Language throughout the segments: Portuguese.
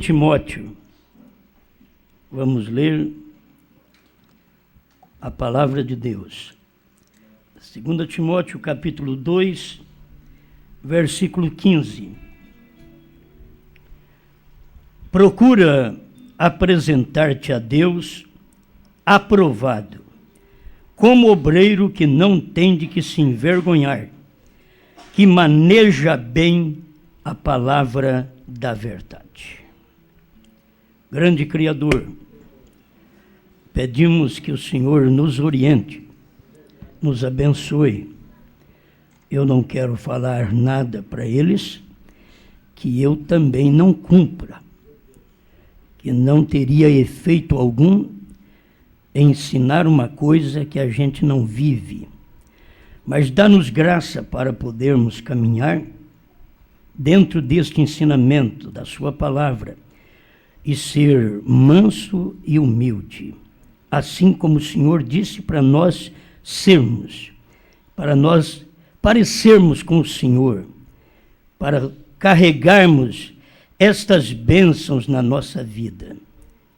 Timóteo, vamos ler a palavra de Deus. 2 Timóteo, capítulo 2, versículo 15. Procura apresentar-te a Deus aprovado, como obreiro que não tem de que se envergonhar, que maneja bem a palavra da verdade. Grande Criador, pedimos que o Senhor nos oriente, nos abençoe. Eu não quero falar nada para eles que eu também não cumpra, que não teria efeito algum ensinar uma coisa que a gente não vive. Mas dá-nos graça para podermos caminhar dentro deste ensinamento da sua palavra e ser manso e humilde, assim como o Senhor disse para nós sermos, para nós parecermos com o Senhor, para carregarmos estas bênçãos na nossa vida.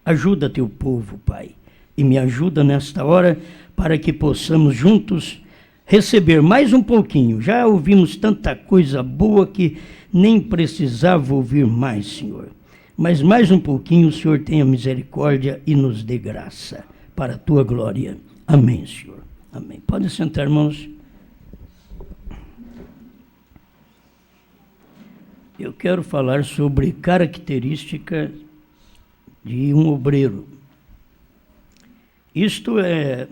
Ajuda teu povo, Pai, e me ajuda nesta hora para que possamos juntos receber mais um pouquinho. Já ouvimos tanta coisa boa que nem precisava ouvir mais, Senhor. Mas mais um pouquinho o Senhor tenha misericórdia e nos dê graça para a tua glória. Amém, Senhor. Amém. Pode sentar, irmãos. Eu quero falar sobre característica de um obreiro. Isto é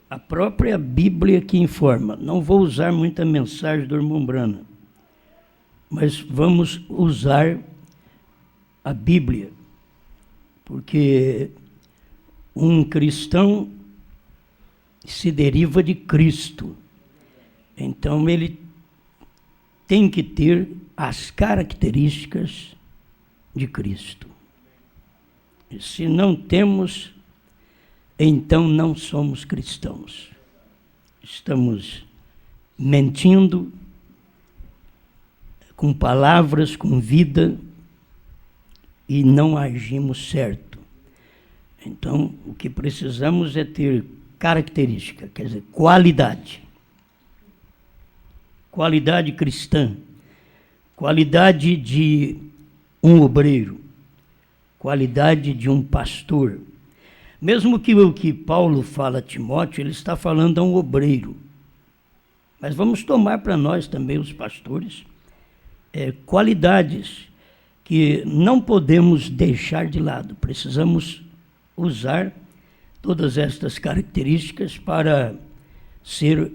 a própria Bíblia que informa. Não vou usar muita mensagem do irmão Brana, mas vamos usar a Bíblia, porque um cristão se deriva de Cristo. Então ele tem que ter as características de Cristo. E se não temos, então não somos cristãos. Estamos mentindo com palavras, com vida, e não agimos certo. Então, o que precisamos é ter característica, quer dizer, qualidade. Qualidade cristã, qualidade de um obreiro, qualidade de um pastor. Mesmo que o que Paulo fala a Timóteo, ele está falando a um obreiro. Mas vamos tomar para nós também, os pastores, qualidades que não podemos deixar de lado. Precisamos usar todas estas características para ser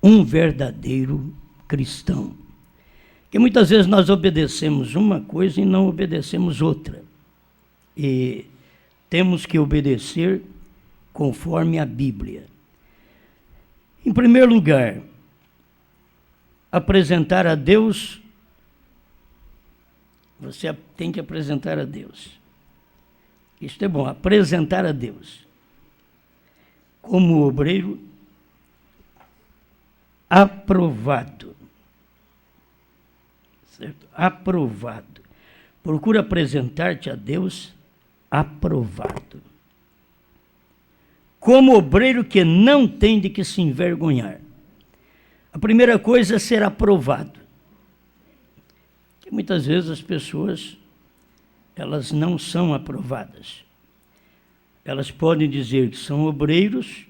um verdadeiro cristão. Porque muitas vezes nós obedecemos uma coisa e não obedecemos outra. E temos que obedecer conforme a Bíblia. Em primeiro lugar, apresentar a Deus. Você tem que apresentar a Deus. Isto é bom, apresentar a Deus como obreiro aprovado. Certo? Aprovado. Procura apresentar-te a Deus aprovado. Como obreiro que não tem de que se envergonhar. A primeira coisa é ser aprovado. Que muitas vezes as pessoas, elas não são aprovadas. Elas podem dizer que são obreiros,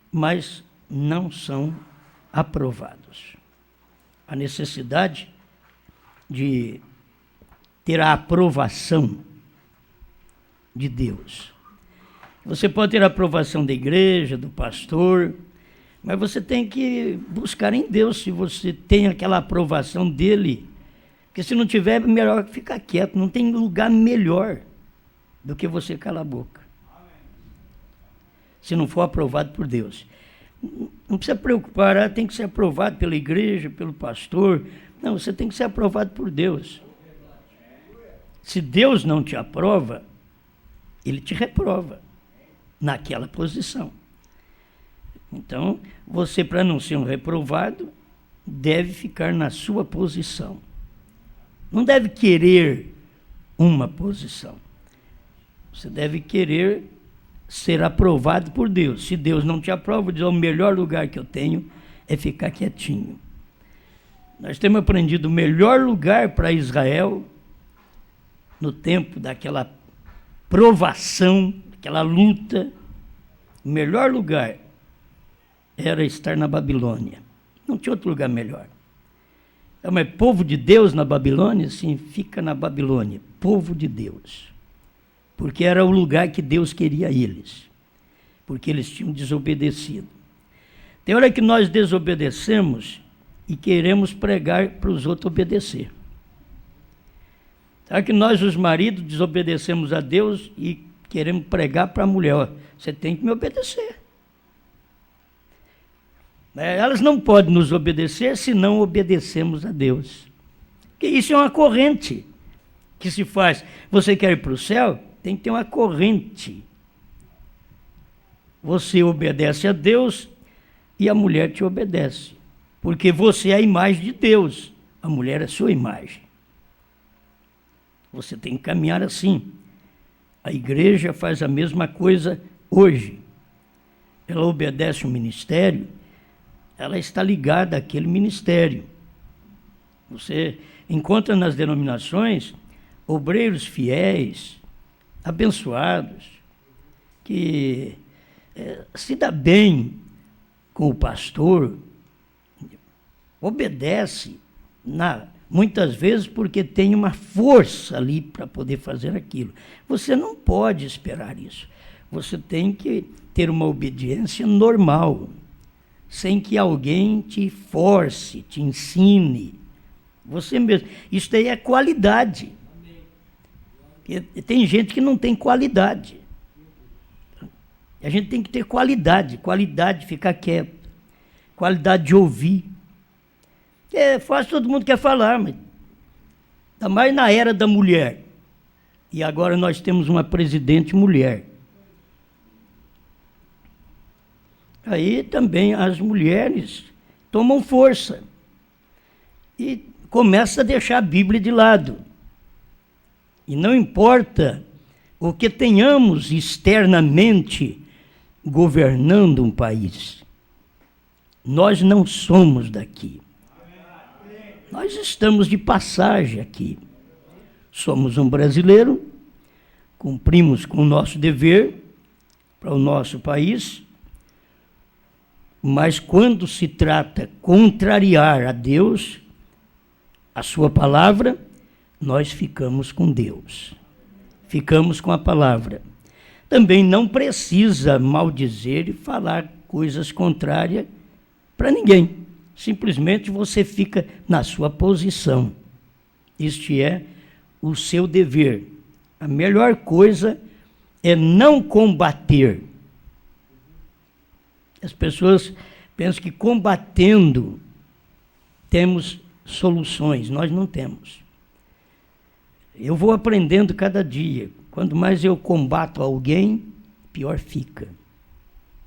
mas não são aprovados. A necessidade de ter a aprovação de Deus. Você pode ter a aprovação da igreja, do pastor, mas você tem que buscar em Deus se você tem aquela aprovação dele. Porque se não tiver, é melhor ficar quieto. Não tem lugar melhor do que você calar a boca. Se não for aprovado por Deus. Não precisa preocupar, tem que ser aprovado pela igreja, pelo pastor. Não, você tem que ser aprovado por Deus. Se Deus não te aprova, ele te reprova naquela posição. Então, você, para não ser um reprovado, deve ficar na sua posição. Não deve querer uma posição. Você deve querer ser aprovado por Deus. Se Deus não te aprova, diz: o melhor lugar que eu tenho é ficar quietinho. Nós temos aprendido o melhor lugar para Israel, no tempo daquela provação, aquela luta, o melhor lugar era estar na Babilônia. Não tinha outro lugar melhor. Mas povo de Deus na Babilônia? Sim, fica na Babilônia, povo de Deus. Porque era o lugar que Deus queria eles. Porque eles tinham desobedecido. Tem hora que nós desobedecemos e queremos pregar para os outros obedecer. Sabe que nós, os maridos, desobedecemos a Deus e queremos pregar para a mulher: ó, você tem que me obedecer. Elas não podem nos obedecer se não obedecemos a Deus. Porque isso é uma corrente que se faz. Você quer ir para o céu? Tem que ter uma corrente. Você obedece a Deus e a mulher te obedece. Porque você é a imagem de Deus. A mulher é a sua imagem. Você tem que caminhar assim. A igreja faz a mesma coisa hoje. Ela obedece o ministério, ela está ligada àquele ministério. Você encontra nas denominações obreiros fiéis, abençoados, que se dá bem com o pastor, obedece, muitas vezes porque tem uma força ali para poder fazer aquilo. Você não pode esperar isso. Você tem que ter uma obediência normal, sem que alguém te force, te ensine. Você mesmo. Isso daí é qualidade. E tem gente que não tem qualidade. A gente tem que ter qualidade de ficar quieto, qualidade de ouvir. É fácil, todo mundo quer falar, mas ainda mais na era da mulher. E agora nós temos uma presidente mulher. Aí também as mulheres tomam força e começam a deixar a Bíblia de lado. E não importa o que tenhamos externamente governando um país, nós não somos daqui. Nós estamos de passagem aqui. Somos um brasileiro, cumprimos com o nosso dever para o nosso país, mas quando se trata contrariar a Deus, a sua palavra, nós ficamos com Deus. Ficamos com a palavra. Também não precisa maldizer e falar coisas contrárias para ninguém. Simplesmente você fica na sua posição. Este é o seu dever. A melhor coisa é não combater. As pessoas pensam que combatendo temos soluções. Nós não temos. Eu vou aprendendo cada dia. Quanto mais eu combato alguém, pior fica.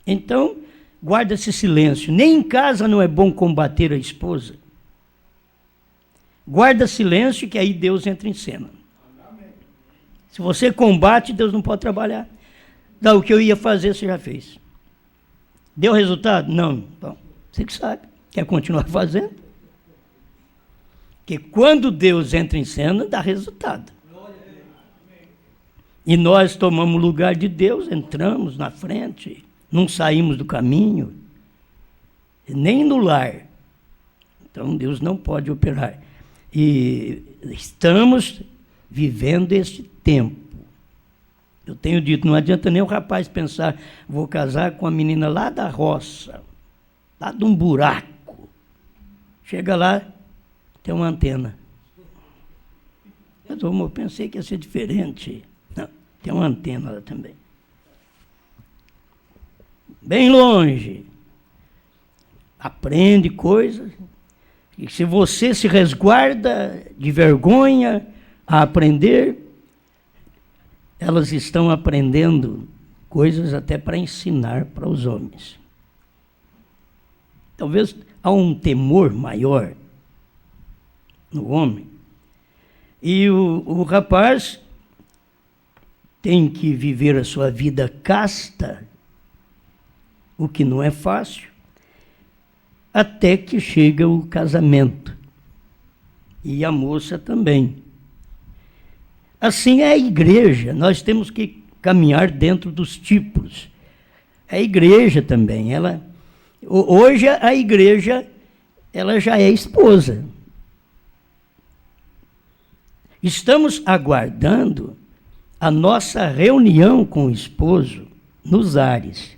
Então, guarda esse silêncio. Nem em casa não é bom combater a esposa. Guarda silêncio, que aí Deus entra em cena. Se você combate, Deus não pode trabalhar. Não, o que eu ia fazer, você já fez. Deu resultado? Não. Bom, você que sabe. Quer continuar fazendo? Porque quando Deus entra em cena, dá resultado. E nós tomamos o lugar de Deus, entramos na frente, não saímos do caminho, nem no lar. Então Deus não pode operar. E estamos vivendo este tempo. Eu tenho dito, não adianta nem o rapaz pensar, vou casar com a menina lá da roça, lá de um buraco. Chega lá, tem uma antena. Eu pensei que ia ser diferente. Não, tem uma antena lá também. Bem longe. Aprende coisas. E se você se resguarda de vergonha a aprender, elas estão aprendendo coisas até para ensinar para os homens. Talvez há um temor maior no homem, E o rapaz tem que viver a sua vida casta, o que não é fácil, até que chega o casamento. E a moça também. Assim é a igreja, nós temos que caminhar dentro dos tipos. A igreja também, hoje a igreja, ela já é esposa. Estamos aguardando a nossa reunião com o esposo nos ares.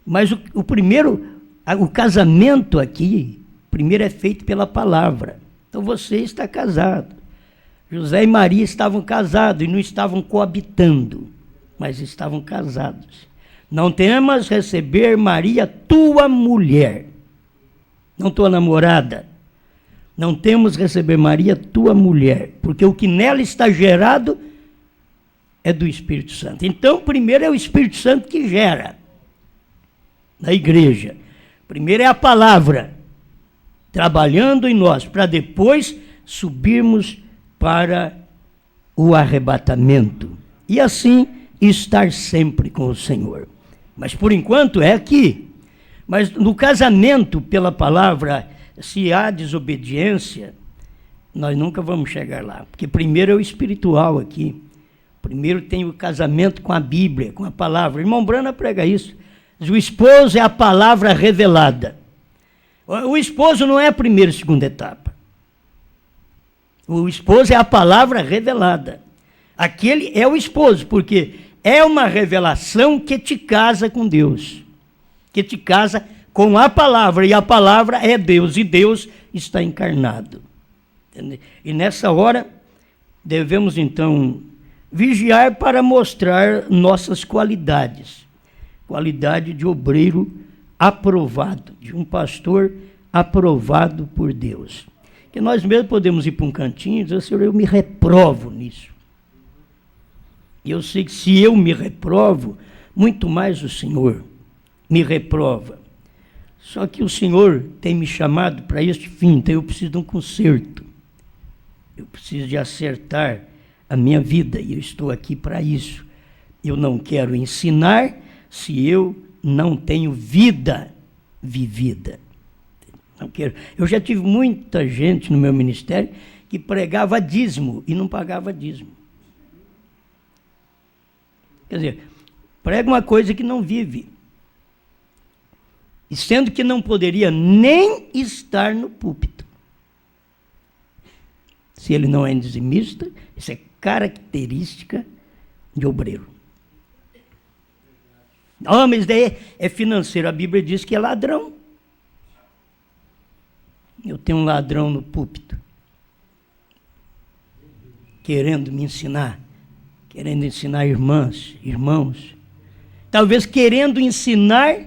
Mas o casamento aqui, primeiro é feito pela palavra. Então você está casado. José e Maria estavam casados e não estavam coabitando, mas estavam casados. Não temas receber Maria, tua mulher, não tua namorada. Não temos receber Maria, tua mulher, porque o que nela está gerado é do Espírito Santo. Então, primeiro é o Espírito Santo que gera na igreja. Primeiro é a palavra, trabalhando em nós, para depois subirmos para o arrebatamento. E assim estar sempre com o Senhor. Mas por enquanto é aqui. Mas no casamento, pela palavra, se há desobediência, nós nunca vamos chegar lá. Porque primeiro é o espiritual aqui. Primeiro tem o casamento com a Bíblia, com a palavra. Irmão Brana prega isso. O esposo é a palavra revelada. O esposo não é a primeira e segunda etapa. O esposo é a palavra revelada. Aquele é o esposo, porque é uma revelação que te casa com Deus. Que te casa com a palavra, e a palavra é Deus, e Deus está encarnado. Entendeu? E nessa hora, devemos então vigiar para mostrar nossas qualidades. Qualidade de obreiro aprovado, de um pastor aprovado por Deus. Que nós mesmos podemos ir para um cantinho e dizer, Senhor, eu me reprovo nisso. E eu sei que se eu me reprovo, muito mais o Senhor me reprova. Só que o Senhor tem me chamado para este fim, então eu preciso de um conserto. Eu preciso de acertar a minha vida, e eu estou aqui para isso. Eu não quero ensinar se eu não tenho vida vivida. Não quero. Eu já tive muita gente no meu ministério que pregava dízimo e não pagava dízimo. Quer dizer, prega uma coisa que não vive. E sendo que não poderia nem estar no púlpito. Se ele não é dizimista, isso é característica de obreiro. Não, mas daí é financeiro. A Bíblia diz que é ladrão. Eu tenho um ladrão no púlpito, querendo me ensinar, querendo ensinar irmãs, irmãos, talvez querendo ensinar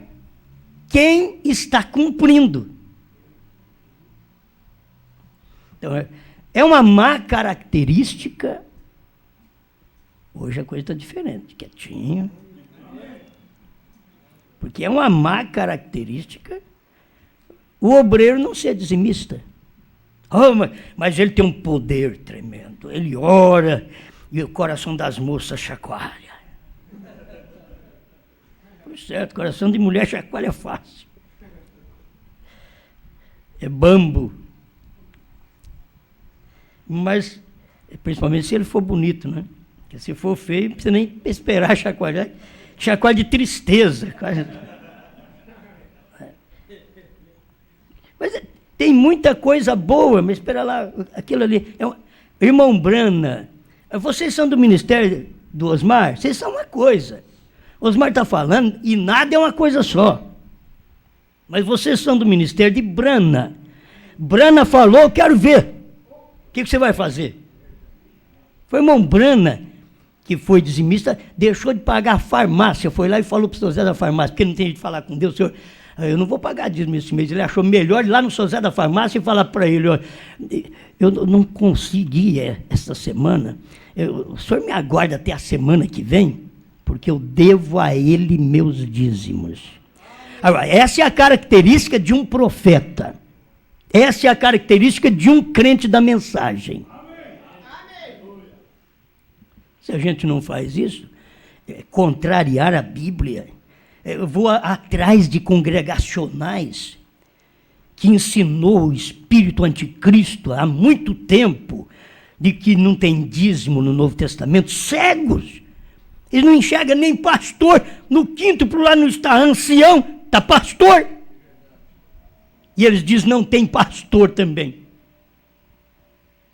quem está cumprindo. Então, é uma má característica. Hoje a coisa está diferente, quietinho. Porque é uma má característica o obreiro não ser dizimista. Oh, mas ele tem um poder tremendo. Ele ora e o coração das moças chacoalha. Por certo, coração de mulher chacoalha fácil. É bambo. Mas, principalmente se ele for bonito, né? Porque se for feio, não precisa nem esperar chacoalhar. Chacoalha de tristeza. Mas tem muita coisa boa, mas espera lá, aquilo ali. Irmão Brana, vocês são do ministério do Osmar? Vocês são uma coisa. Osmar está falando e nada é uma coisa só. Mas vocês são do ministério de Brana. Brana falou, eu quero ver. O que você vai fazer? Foi o irmão Brana, que foi dizimista, deixou de pagar a farmácia, foi lá e falou para o São José da farmácia, porque não tem jeito de falar com Deus, Senhor, eu não vou pagar dízimo esse mês. Ele achou melhor ir lá no São José da farmácia e falar para ele, ó, eu não consegui essa semana, o senhor me aguarda até a semana que vem, porque eu devo a ele meus dízimos. Agora, essa é a característica de um profeta. Essa é a característica de um crente da mensagem. Se a gente não faz isso, contrariar a Bíblia. Eu vou atrás de congregacionais que ensinou o espírito anticristo há muito tempo, de que não tem dízimo no Novo Testamento, cegos. Eles não enxergam nem pastor. No quíntuplo lá não está ancião, está pastor. E eles dizem não tem pastor também.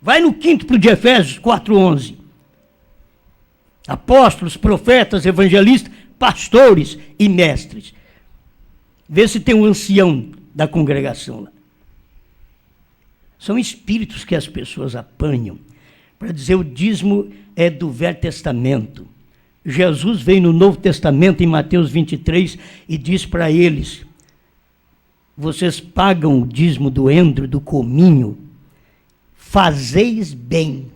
Vai no quíntuplo de Efésios 4:11. Apóstolos, profetas, evangelistas, pastores e mestres. Vê se tem um ancião da congregação lá. São espíritos que as pessoas apanham para dizer o dízimo é do Velho Testamento. Jesus veio no Novo Testamento, em Mateus 23, e diz para eles: vocês pagam o dízimo do endro, do cominho, fazeis bem.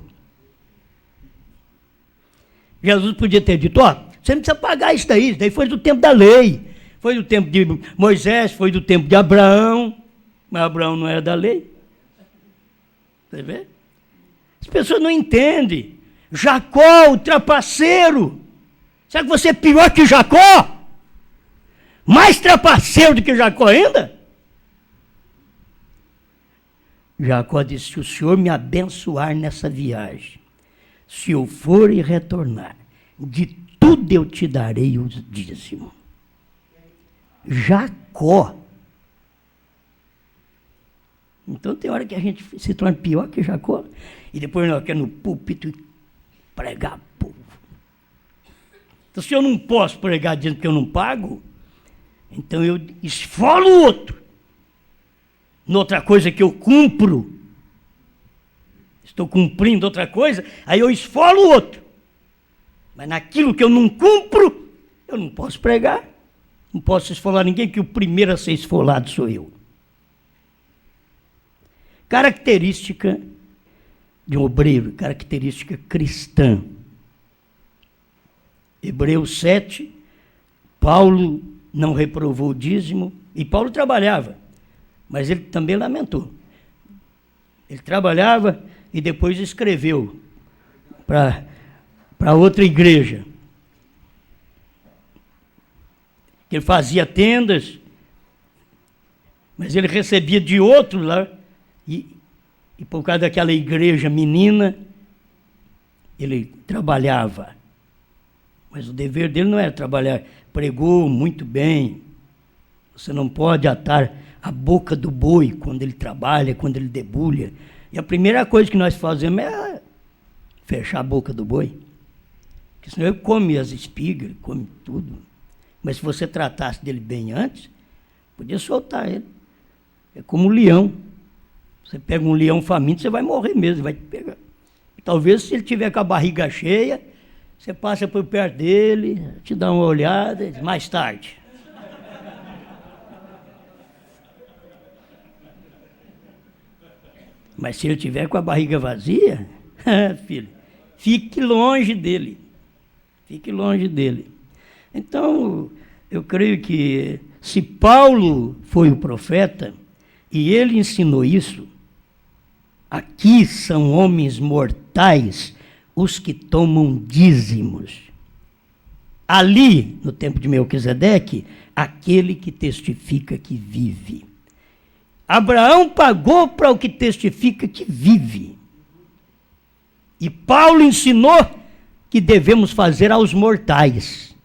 Jesus podia ter dito, você não precisa pagar isso daí foi do tempo da lei, foi do tempo de Moisés, foi do tempo de Abraão, mas Abraão não era da lei. Você vê? As pessoas não entendem. Jacó, o trapaceiro. Será que você é pior que Jacó? Mais trapaceiro do que Jacó ainda? Jacó disse, se o Senhor me abençoar nessa viagem, se eu for e retornar, de tudo eu te darei o dízimo. Jacó. Então tem hora que a gente se torna pior que Jacó, e depois nós queremos no púlpito pregar povo. Então se eu não posso pregar dizendo que eu não pago, então eu esfolo o outro. Noutra coisa que eu cumpro, estou cumprindo outra coisa, aí eu esfolo o outro. Mas naquilo que eu não cumpro, eu não posso pregar, não posso esfolar ninguém, que o primeiro a ser esfolado sou eu. Característica de um obreiro, característica cristã. Hebreus 7, Paulo não reprovou o dízimo, e Paulo trabalhava, mas ele também lamentou. Ele trabalhava e depois escreveu para outra igreja. Ele fazia tendas, mas ele recebia de outro lá, e por causa daquela igreja menina, ele trabalhava. Mas o dever dele não era trabalhar. Pregou muito bem. Você não pode atar a boca do boi quando ele trabalha, quando ele debulha. E a primeira coisa que nós fazemos é fechar a boca do boi. Porque senão ele come as espigas, ele come tudo. Mas se você tratasse dele bem antes, podia soltar ele. É como um leão. Você pega um leão faminto, você vai morrer mesmo, vai te pegar. Talvez se ele tiver com a barriga cheia, você passa por perto dele, te dá uma olhada, mais tarde. Mas se ele tiver com a barriga vazia, filho, fique longe dele. Fique longe dele. Então, eu creio que se Paulo foi o profeta, e ele ensinou isso, aqui são homens mortais os que tomam dízimos. Ali, no tempo de Melquisedeque, aquele que testifica que vive. Abraão pagou para o que testifica que vive. E Paulo ensinou que devemos fazer aos mortais.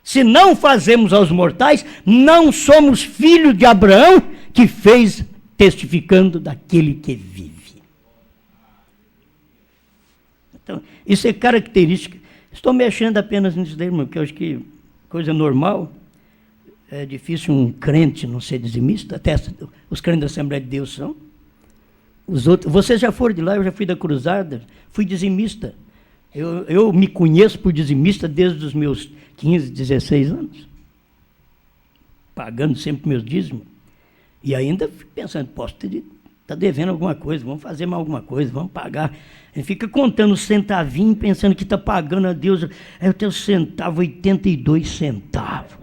Se não fazemos aos mortais, não somos filhos de Abraão, que fez testificando daquele que vive. Então, isso é característica. Estou mexendo apenas nisso daí, irmão, porque eu acho que coisa normal. É difícil um crente não ser dizimista, até os crentes da Assembleia de Deus são. Os outros, vocês já foram de lá, eu já fui da Cruzada, fui dizimista. Eu me conheço por dizimista desde os meus 15, 16 anos. Pagando sempre meus dízimos. E ainda fico pensando, posso estar devendo alguma coisa, vamos fazer mais alguma coisa, vamos pagar. Ele fica contando centavinho, pensando que está pagando a Deus. Aí eu tenho centavo, 82 centavos.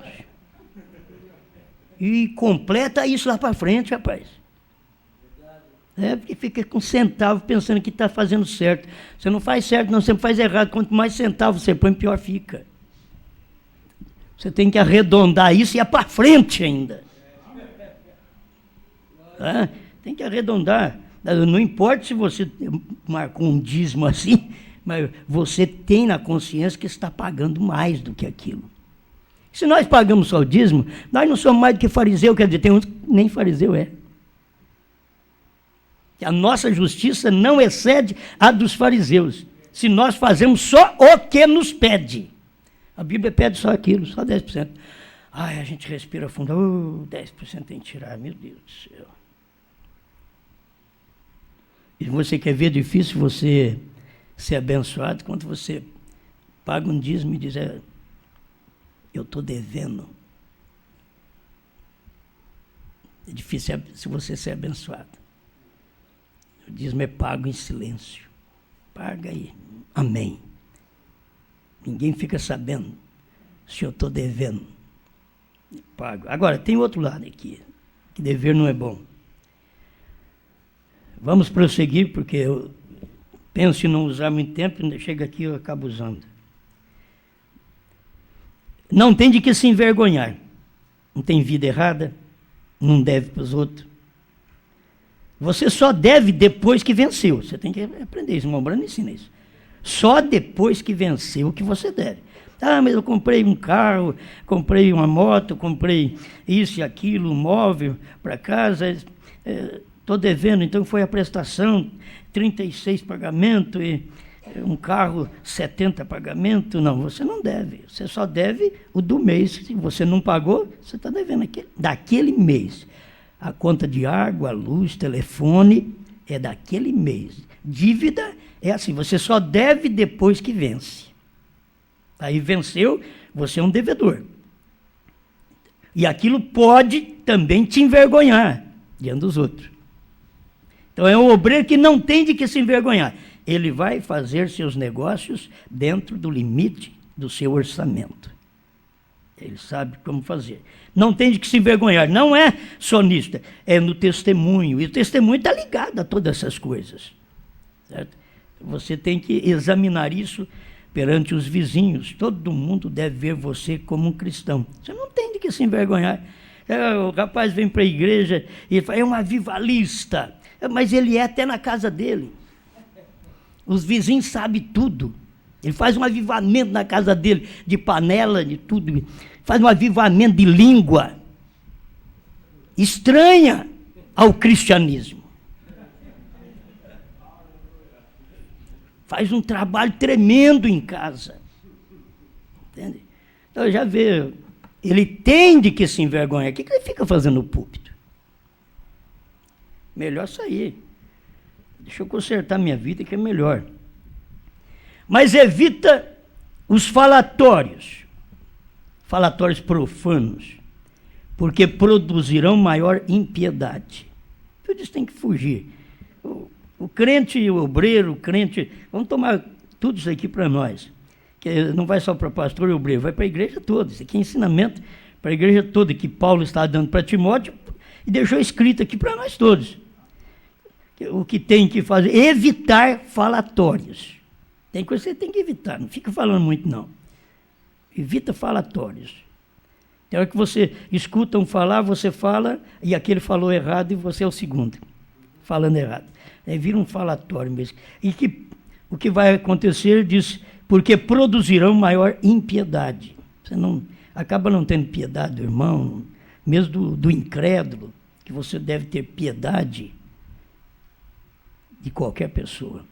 E completa isso lá para frente, rapaz. Porque fica com centavo pensando que está fazendo certo. Você não faz certo, não, você faz errado. Quanto mais centavo você põe, pior fica. Você tem que arredondar isso e ir para frente ainda. Tem que arredondar. Não importa se você marcou um dízimo assim, mas você tem na consciência que está pagando mais do que aquilo. Se nós pagamos só o dízimo, nós não somos mais do que fariseu, quer dizer, tem uns que nem fariseu é. A nossa justiça não excede a dos fariseus, se nós fazemos só o que nos pede. A Bíblia pede só aquilo, só 10%. A gente respira fundo, 10% tem que tirar, meu Deus do céu. E você quer ver difícil você ser abençoado quando você paga um dízimo e diz, eu estou devendo. É difícil se você ser abençoado. O dízimo é pago em silêncio. Paga aí. Amém. Ninguém fica sabendo se eu estou devendo. Pago. Agora, tem outro lado aqui, que dever não é bom. Vamos prosseguir, porque eu penso em não usar muito tempo, quando chega aqui eu acabo usando. Não tem de que se envergonhar. Não tem vida errada, não deve para os outros. Você só deve depois que venceu. Você tem que aprender isso, o irmão Brando ensina isso. Só depois que venceu que você deve. Mas eu comprei um carro, comprei uma moto, comprei isso e aquilo, um móvel para casa, estou devendo, então foi a prestação, 36 pagamentos e um carro 70 pagamentos. Não, você não deve. Você só deve o do mês. Se você não pagou, você está devendo daquele mês. A conta de água, luz, telefone é daquele mês. Dívida é assim, você só deve depois que vence. Aí venceu, você é um devedor. E aquilo pode também te envergonhar diante dos outros. Então é um obreiro que não tem de que se envergonhar. Ele vai fazer seus negócios dentro do limite do seu orçamento. Ele sabe como fazer. Não tem de que se envergonhar. Não é só nisso, é no testemunho. E o testemunho está ligado a todas essas coisas. Certo? Você tem que examinar isso perante os vizinhos. Todo mundo deve ver você como um cristão. Você não tem de que se envergonhar. O rapaz vem para a igreja e fala, é um avivalista. Mas ele é até na casa dele. Os vizinhos sabem tudo. Ele faz um avivamento na casa dele, de panela, de tudo. Faz um avivamento de língua. Estranha ao cristianismo. Faz um trabalho tremendo em casa. Entende? Então já vê, ele tem de que se envergonhar. O que ele fica fazendo no púlpito? Melhor sair. Deixa eu consertar minha vida, que é melhor. Mas evita os falatórios profanos, porque produzirão maior impiedade. Tudo isso tem que fugir. O crente, o obreiro, o crente, vamos tomar tudo isso aqui para nós. Que não vai só para pastor e obreiro, vai para a igreja toda. Isso aqui é ensinamento para a igreja toda, que Paulo está dando para Timóteo e deixou escrito aqui para nós todos. O que tem que fazer, evitar falatórios. Tem coisa que você tem que evitar, não fica falando muito não. Evita falatórios. Tem hora que você escuta um falar, você fala, e aquele falou errado e você é o segundo, falando errado. Aí vira um falatório mesmo. E o que vai acontecer, diz, porque produzirão maior impiedade. Você acaba não tendo piedade do irmão, mesmo do incrédulo, que você deve ter piedade de qualquer pessoa.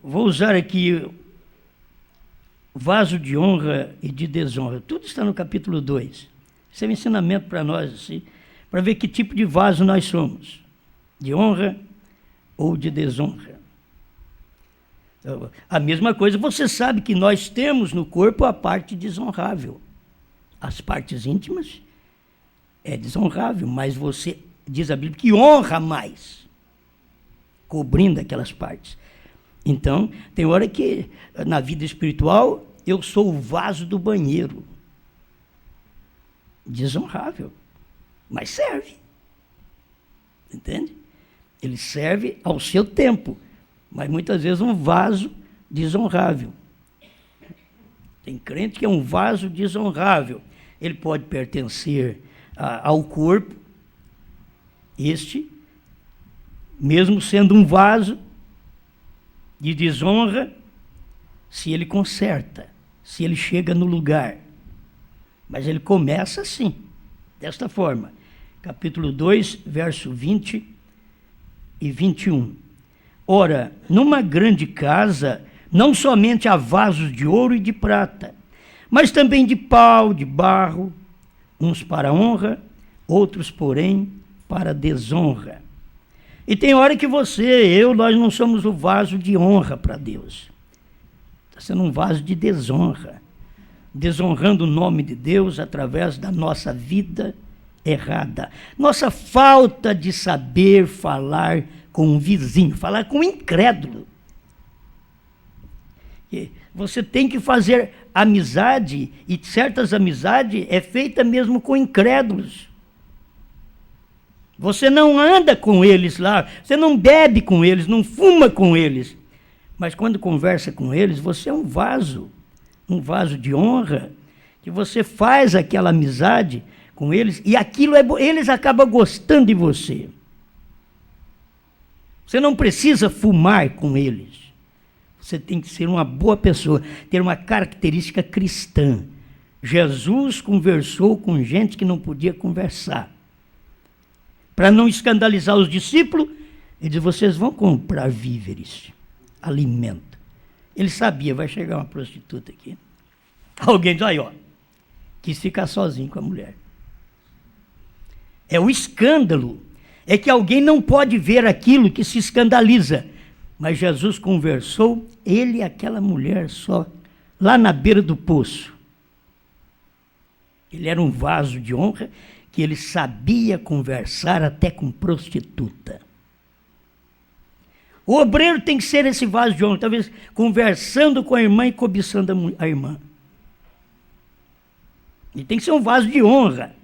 Vou usar aqui vaso de honra e de desonra. Tudo está no capítulo 2. Isso é um ensinamento para nós, assim, para ver que tipo de vaso nós somos, de honra ou de desonra. Então, a mesma coisa, você sabe que nós temos no corpo a parte desonrável. As partes íntimas é desonrável, mas você, diz a Bíblia, que honra mais, cobrindo aquelas partes. Então, tem hora que, na vida espiritual, eu sou o vaso do banheiro. Desonrável. mas serve. Entende? Ele serve ao seu tempo, mas muitas vezes um vaso desonrável. Tem crente que é um vaso desonrável. Ele pode pertencer ao corpo, mesmo sendo um vaso de desonra, se ele conserta, se ele chega no lugar. Mas ele começa assim, desta forma. Capítulo 2, verso 20 e 21. Ora, numa grande casa, não somente há vasos de ouro e de prata, mas também de pau, de barro, uns para honra, outros, porém, para desonra. E tem hora que nós não somos o vaso de honra para Deus. Está sendo um vaso de desonra. Desonrando o nome de Deus através da nossa vida errada. Nossa falta de saber falar com um vizinho, falar com um incrédulo. Você tem que fazer amizade, e certas amizades é feita mesmo com incrédulos. Você não anda com eles lá, você não bebe com eles, não fuma com eles. Mas quando conversa com eles, você é um vaso de honra, que você faz aquela amizade com eles, e aquilo eles acabam gostando de você. Você não precisa fumar com eles. Você tem que ser uma boa pessoa, ter uma característica cristã. Jesus conversou com gente que não podia conversar. Para não escandalizar os discípulos, ele disse: vocês vão comprar víveres, alimento. Ele sabia, vai chegar uma prostituta aqui. Alguém diz: aí, ó, quis ficar sozinho com a mulher. É o escândalo. É que alguém não pode ver aquilo que se escandaliza. Mas Jesus conversou, ele e aquela mulher só, lá na beira do poço. Ele era um vaso de honra, que ele sabia conversar até com prostituta. O obreiro tem que ser esse vaso de honra, talvez conversando com a irmã e cobiçando a irmã. Ele tem que ser um vaso de honra.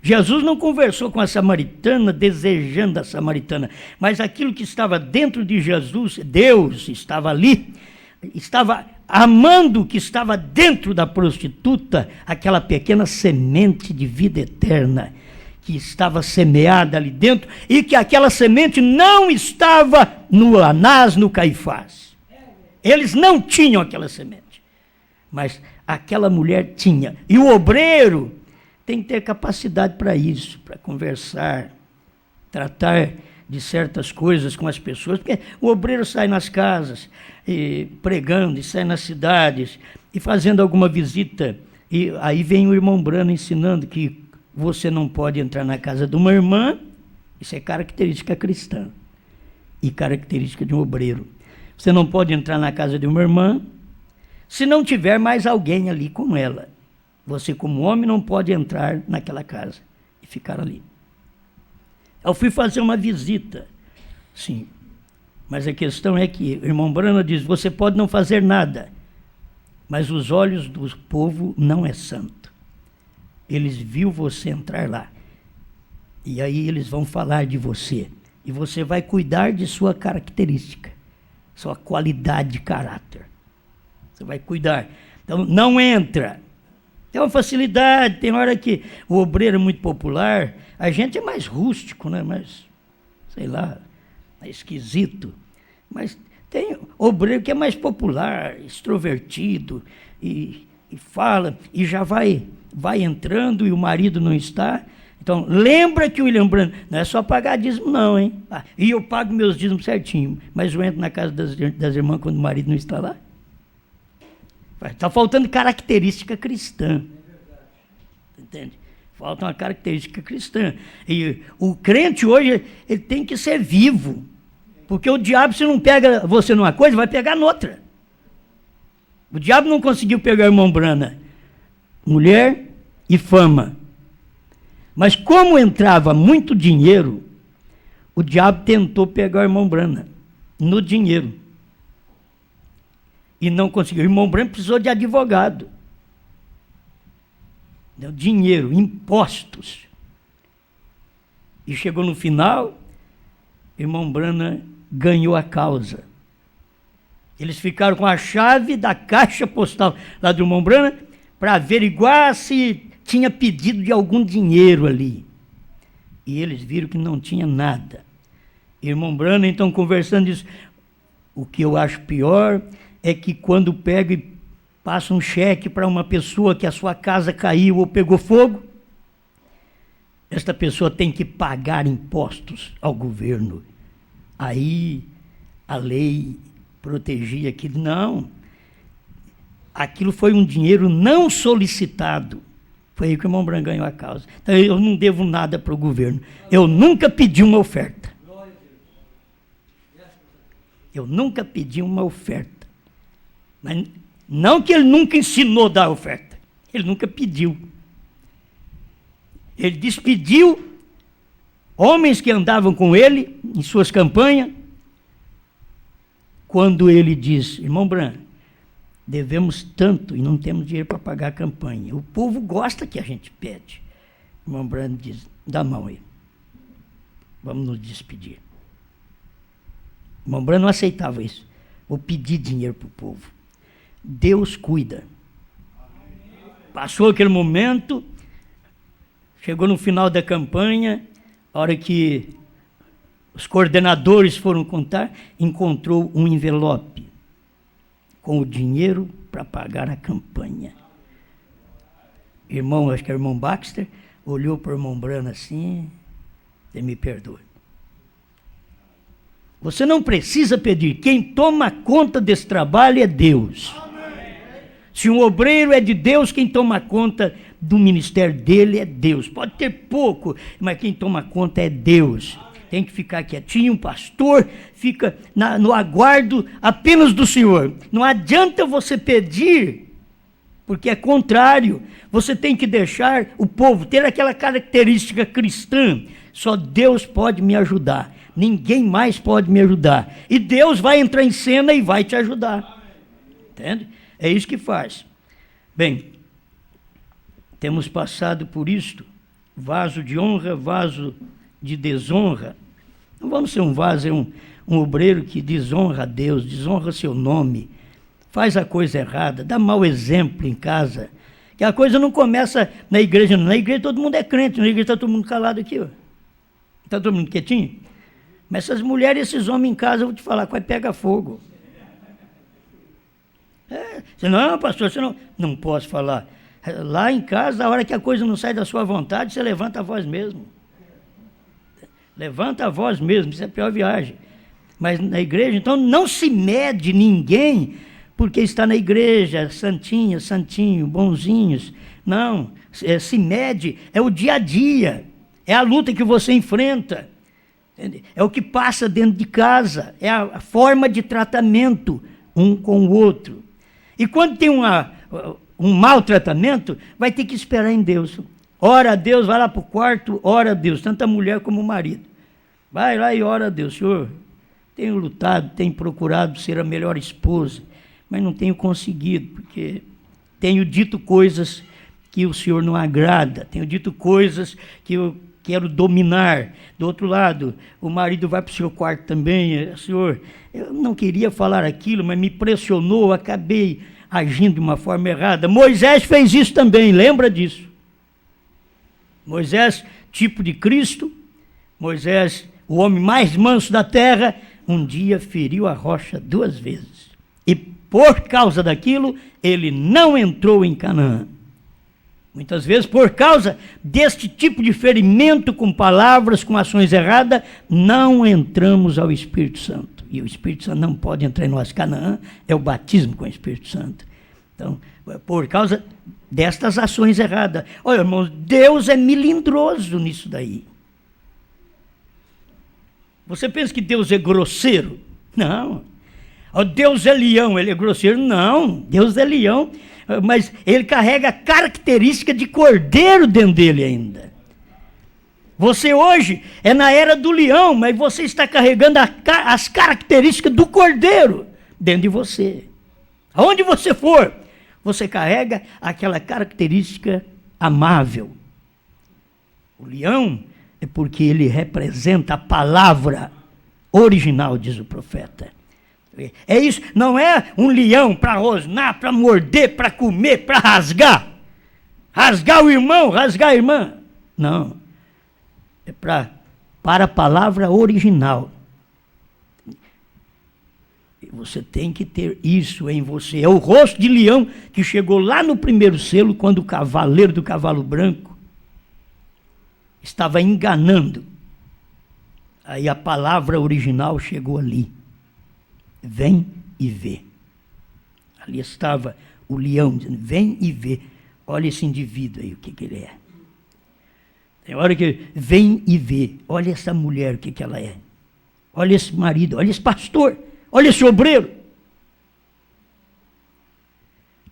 Jesus não conversou com a samaritana desejando a samaritana, mas aquilo que estava dentro de Jesus, Deus estava ali, estava amando o que estava dentro da prostituta, aquela pequena semente de vida eterna que estava semeada ali dentro, e que aquela semente não estava no Anás, no Caifás. Eles não tinham aquela semente, mas aquela mulher tinha. E o obreiro tem que ter capacidade para isso, para conversar, tratar de certas coisas com as pessoas, porque o obreiro sai nas casas, pregando, e sai nas cidades, e fazendo alguma visita, e aí vem o irmão Brano ensinando que você não pode entrar na casa de uma irmã, isso é característica cristã, e característica de um obreiro. Você não pode entrar na casa de uma irmã, se não tiver mais alguém ali com ela. Você, como homem, não pode entrar naquela casa e ficar ali. Eu fui fazer uma visita, sim, mas a questão é que o irmão Brana diz: você pode não fazer nada, mas os olhos do povo não é santo. Eles viram você entrar lá, e aí eles vão falar de você, e você vai cuidar de sua característica, sua qualidade de caráter. Você vai cuidar. Então, não entra. Tem uma facilidade, tem hora que o obreiro é muito popular, a gente é mais rústico, né? Mais, sei lá, é esquisito. Mas tem obreiro que é mais popular, extrovertido, e fala, e já vai entrando e o marido não está. Então, lembra que o William Brandt não é só pagar dízimo não, hein? E eu pago meus dízimos certinho, mas eu entro na casa das irmãs quando o marido não está lá. Está faltando característica cristã. Entende? Falta uma característica cristã. E o crente hoje, ele tem que ser vivo. Porque o diabo, se não pega você numa coisa, vai pegar noutra. O diabo não conseguiu pegar o irmão Brana. Mulher e fama. Mas como entrava muito dinheiro, o diabo tentou pegar o irmão Brana no dinheiro. E não conseguiu. O irmão Branco precisou de advogado. Deu dinheiro, impostos. E chegou no final, irmão Branham ganhou a causa. Eles ficaram com a chave da caixa postal lá do irmão Branham para averiguar se tinha pedido de algum dinheiro ali. E eles viram que não tinha nada. Irmão Branham, então, conversando, disse: o que eu acho pior é que quando pega e passa um cheque para uma pessoa que a sua casa caiu ou pegou fogo, esta pessoa tem que pagar impostos ao governo. Aí a lei protegia aquilo. Não. Aquilo foi um dinheiro não solicitado. Foi aí que o irmão Branham ganhou a causa. Então eu não devo nada para o governo. Eu nunca pedi uma oferta. Eu nunca pedi uma oferta. Mas não que ele nunca ensinou a dar oferta. Ele nunca pediu. Ele despediu homens que andavam com ele em suas campanhas, quando ele diz: irmão Branham, devemos tanto e não temos dinheiro para pagar a campanha. O povo gosta que a gente pede. O irmão Branham diz: dá a mão aí. Vamos nos despedir. O irmão Branham não aceitava isso. Vou pedir dinheiro para o povo. Deus cuida. Passou aquele momento, chegou no final da campanha, a hora que os coordenadores foram contar, encontrou um envelope com o dinheiro para pagar a campanha. Irmão, acho que é o irmão Baxter, olhou para o irmão Branham assim: você me perdoe. Você não precisa pedir. Quem toma conta desse trabalho é Deus. Se um obreiro é de Deus, quem toma conta do ministério dele é Deus. Pode ter pouco, mas quem toma conta é Deus. Tem que ficar quietinho. Um pastor fica no aguardo apenas do Senhor. Não adianta você pedir, porque é contrário. Você tem que deixar o povo ter aquela característica cristã. Só Deus pode me ajudar. Ninguém mais pode me ajudar. E Deus vai entrar em cena e vai te ajudar. Entende? É isso que faz. Bem, temos passado por isto. Vaso de honra, vaso de desonra. Não vamos ser um vaso, é um obreiro que desonra a Deus, desonra seu nome, faz a coisa errada, dá mau exemplo em casa. Que a coisa não começa na igreja, não. Na igreja todo mundo é crente, na igreja está todo mundo calado aqui. Está todo mundo quietinho. Mas essas mulheres e esses homens em casa, eu vou te falar, vai pegar fogo. Você não, pastor, você não posso falar. Lá em casa, a hora que a coisa não sai da sua vontade, você levanta a voz mesmo. Levanta a voz mesmo, isso é a pior viagem. Mas na igreja, então, não se mede ninguém porque está na igreja, santinha, santinho, bonzinhos. Não, se mede, é o dia a dia, é a luta que você enfrenta. É o que passa dentro de casa, é a forma de tratamento um com o outro. E quando tem um mau tratamento, vai ter que esperar em Deus. Ora a Deus, vai lá para o quarto, ora a Deus, tanto a mulher como o marido. Vai lá e ora a Deus: Senhor, tenho lutado, tenho procurado ser a melhor esposa, mas não tenho conseguido, porque tenho dito coisas que o Senhor não agrada, tenho dito coisas que eu quero dominar. Do outro lado, o marido vai para o seu quarto também: Senhor, eu não queria falar aquilo, mas me pressionou, acabei agindo de uma forma errada. Moisés fez isso também, lembra disso? Moisés, tipo de Cristo, Moisés, o homem mais manso da terra, um dia feriu a rocha 2 vezes. E por causa daquilo, ele não entrou em Canaã. Muitas vezes, por causa deste tipo de ferimento com palavras, com ações erradas, não entramos ao Espírito Santo. E o Espírito Santo não pode entrar em nós. Canaã é o batismo com o Espírito Santo. Então, por causa destas ações erradas. Olha, irmãos, Deus é melindroso nisso daí. Você pensa que Deus é grosseiro? Não. Deus é leão, ele é grosseiro? Não. Deus é leão, mas ele carrega a característica de cordeiro dentro dele ainda. Você hoje é na era do leão, mas você está carregando as características do cordeiro dentro de você. Aonde você for, você carrega aquela característica amável. O leão É porque ele representa a palavra original, diz o profeta. É isso, não é um leão para rosnar, para morder, para comer, para rasgar. Rasgar o irmão, rasgar a irmã. Não. É para a palavra original. Você tem que ter isso em você. É o rosto de leão que chegou lá no primeiro selo, quando o cavaleiro do cavalo branco estava enganando. Aí a palavra original chegou ali. Vem e vê. Ali estava o leão dizendo, vem e vê. Olha esse indivíduo aí, o que ele é. Tem hora que vem e vê. Olha essa mulher, o que ela é. Olha esse marido, olha esse pastor. Olha esse obreiro.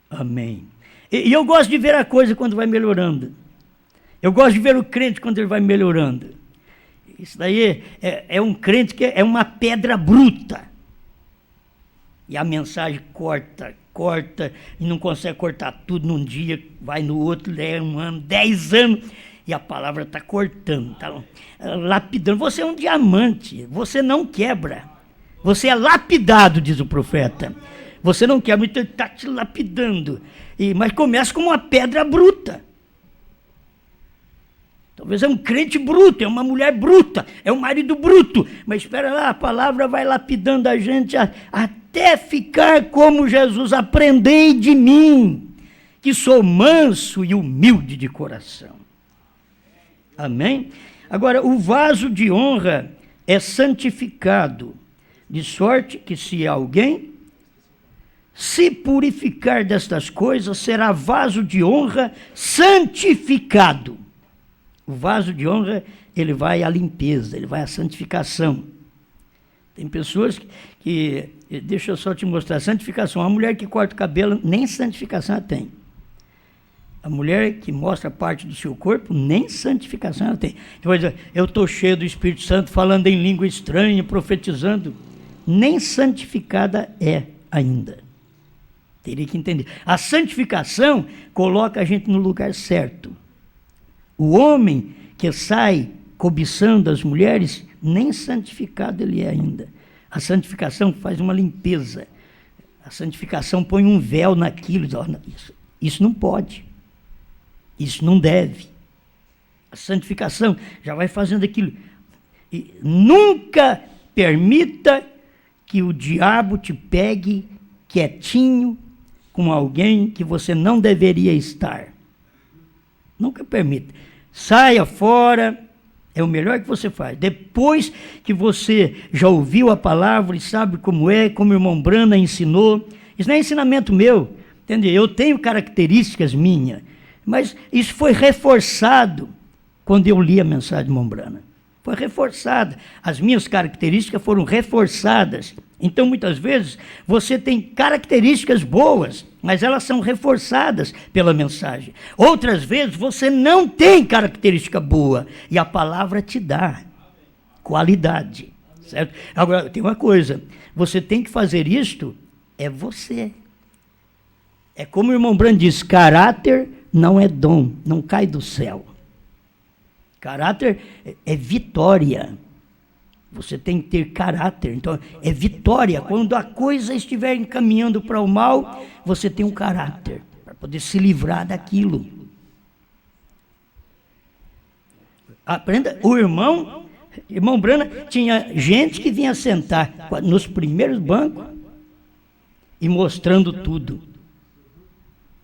Amém. E eu gosto de ver a coisa quando vai melhorando. Eu gosto de ver o crente quando ele vai melhorando. Isso daí é um crente que é uma pedra bruta. E a mensagem corta, e não consegue cortar tudo num dia, vai no outro, é 1 ano, 10 anos, e a palavra está cortando, está lapidando. Você é um diamante, você não quebra. Você é lapidado, diz o profeta. Você não quebra, então ele está te lapidando. Mas começa com uma pedra bruta. Talvez é um crente bruto, é uma mulher bruta, é um marido bruto. Mas espera lá, a palavra vai lapidando a gente até ficar como Jesus. Aprendei de mim, que sou manso e humilde de coração. Amém? Agora, o vaso de honra é santificado, de sorte que se alguém se purificar destas coisas, será vaso de honra santificado. O vaso de honra, ele vai à limpeza, ele vai à santificação. Tem pessoas que deixa eu só te mostrar, santificação. A mulher que corta o cabelo, nem santificação ela tem. A mulher que mostra parte do seu corpo, nem santificação ela tem. Depois, eu estou cheio do Espírito Santo, falando em língua estranha, profetizando. Nem santificada é ainda. Teria que entender. A santificação coloca a gente no lugar certo. O homem que sai cobiçando as mulheres, nem santificado ele é ainda. A santificação faz uma limpeza. A santificação põe um véu naquilo. Isso não pode. Isso não deve. A santificação já vai fazendo aquilo. E nunca permita que o diabo te pegue quietinho com alguém que você não deveria estar. Nunca permita. Saia fora, é o melhor que você faz. Depois que você já ouviu a palavra e sabe como é, como o irmão Brana ensinou, isso não é ensinamento meu, entendeu? Eu tenho características minhas, mas isso foi reforçado quando eu li a mensagem de irmão Brana. Foi reforçada. As minhas características foram reforçadas. Então, muitas vezes, você tem características boas, mas elas são reforçadas pela mensagem. Outras vezes, você não tem característica boa, e a palavra te dá qualidade. Certo? Agora, tem uma coisa, você tem que fazer isto, é você. É como o irmão Brando diz, caráter não é dom, não cai do céu. Caráter é vitória. Você tem que ter caráter. Então, é vitória. Quando a coisa estiver encaminhando para o mal, você tem um caráter para poder se livrar daquilo. Aprenda. O irmão Brana, tinha gente que vinha sentar nos primeiros bancos e mostrando tudo.